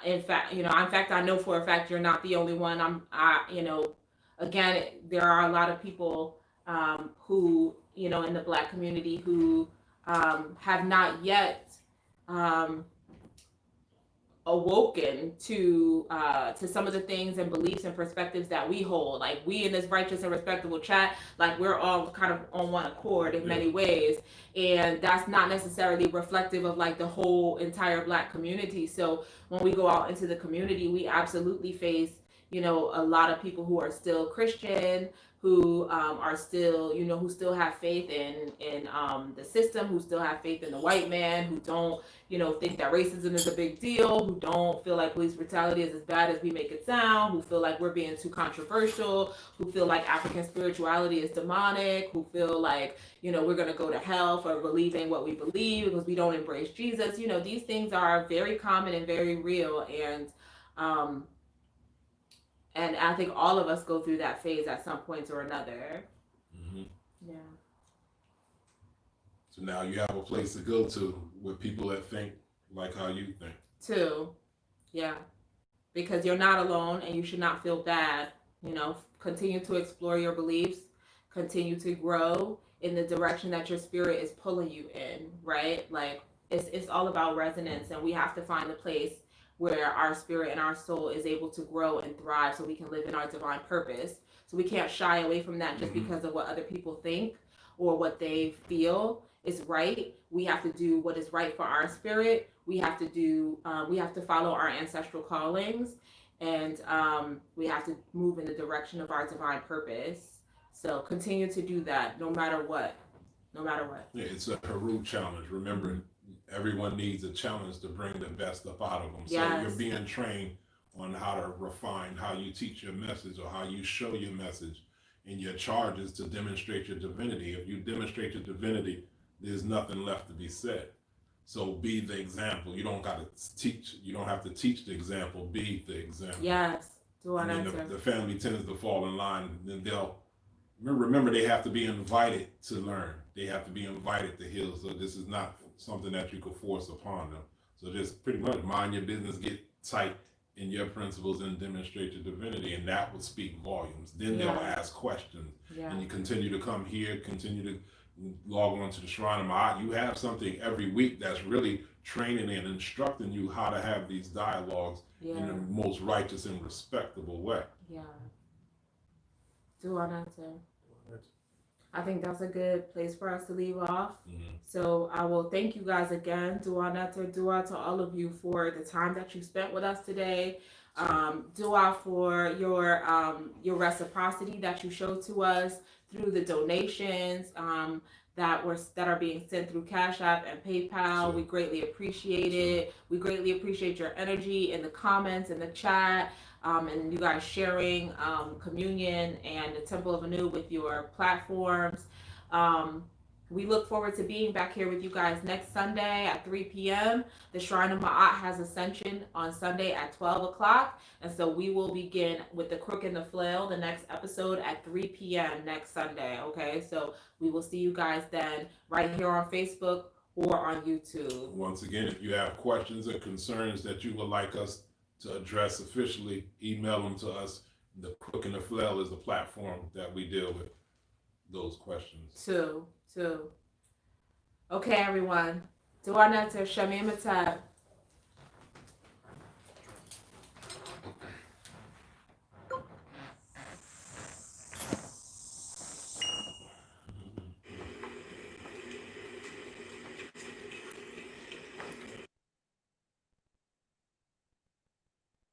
In fact, I know for a fact you're not the only one. Again, there are a lot of people who in the Black community who have not yet awoken to some of the things and beliefs and perspectives that we hold. Like we in this righteous and respectable chat, like we're all kind of on one accord in many ways, and that's not necessarily reflective of like the whole entire Black community. So when we go out into the community, we absolutely face a lot of people who are still Christian, who are still, who still have faith in the system, who still have faith in the white man, who don't, think that racism is a big deal, who don't feel like police brutality is as bad as we make it sound, who feel like we're being too controversial, who feel like African spirituality is demonic, who feel like, we're going to go to hell for believing what we believe because we don't embrace Jesus. These things are very common and very real. And I think all of us go through that phase at some point or another. Mm-hmm. Yeah. So now you have a place to go to with people that think like how you think. Too. Yeah. Because you're not alone and you should not feel bad. Continue to explore your beliefs. Continue to grow in the direction that your spirit is pulling you in, right? Like it's all about resonance, and we have to find a place where our spirit and our soul is able to grow and thrive so we can live in our divine purpose. So we can't shy away from that just because of what other people think or what they feel is right. We have to do what is right for our spirit. We have to follow our ancestral callings, and we have to move in the direction of our divine purpose. So continue to do that no matter what. Yeah, it's a Haru challenge. Remember, everyone needs a challenge to bring the best up out of them. Yes. So you're being trained on how to refine how you teach your message or how you show your message. And your charge is to demonstrate your divinity. If you demonstrate your divinity, there's nothing left to be said. So be the example. You don't have to teach the example. Be the example. Yes, And then the family tends to fall in line. And then they'll remember they have to be invited to learn. They have to be invited to heal. So this is not something that you can force upon them. So just pretty much mind your business, get tight in your principles, and demonstrate your divinity, and that will speak volumes. Then they'll ask questions, and you continue to come here, continue to log on to the Shrine of Ma'at. You have something every week that's really training and instructing you how to have these dialogues in the most righteous and respectable way. Yeah. I think that's a good place for us to leave off. So I will thank you guys again. Dua to all of you for the time that you spent with us today. Dua for your reciprocity that you showed to us through the donations that are being sent through Cash App and PayPal. We greatly appreciate it. We greatly appreciate your energy in the comments, in the chat. And you guys sharing Kemmunion and the Temple of Anu with your platforms. We look forward to being back here with you guys next Sunday at 3 p.m. The Shrine of Ma'at has Ascension on Sunday at 12 o'clock. And so we will begin with the Crook and the Flail, the next episode at 3 p.m. next Sunday. Okay, so we will see you guys then right here on Facebook or on YouTube. Once again, if you have questions or concerns that you would like us to address officially, email them to us. The Crook and the Flail is the platform that we deal with those questions. Two. Okay, everyone. Dua Nata, Shamim Atab.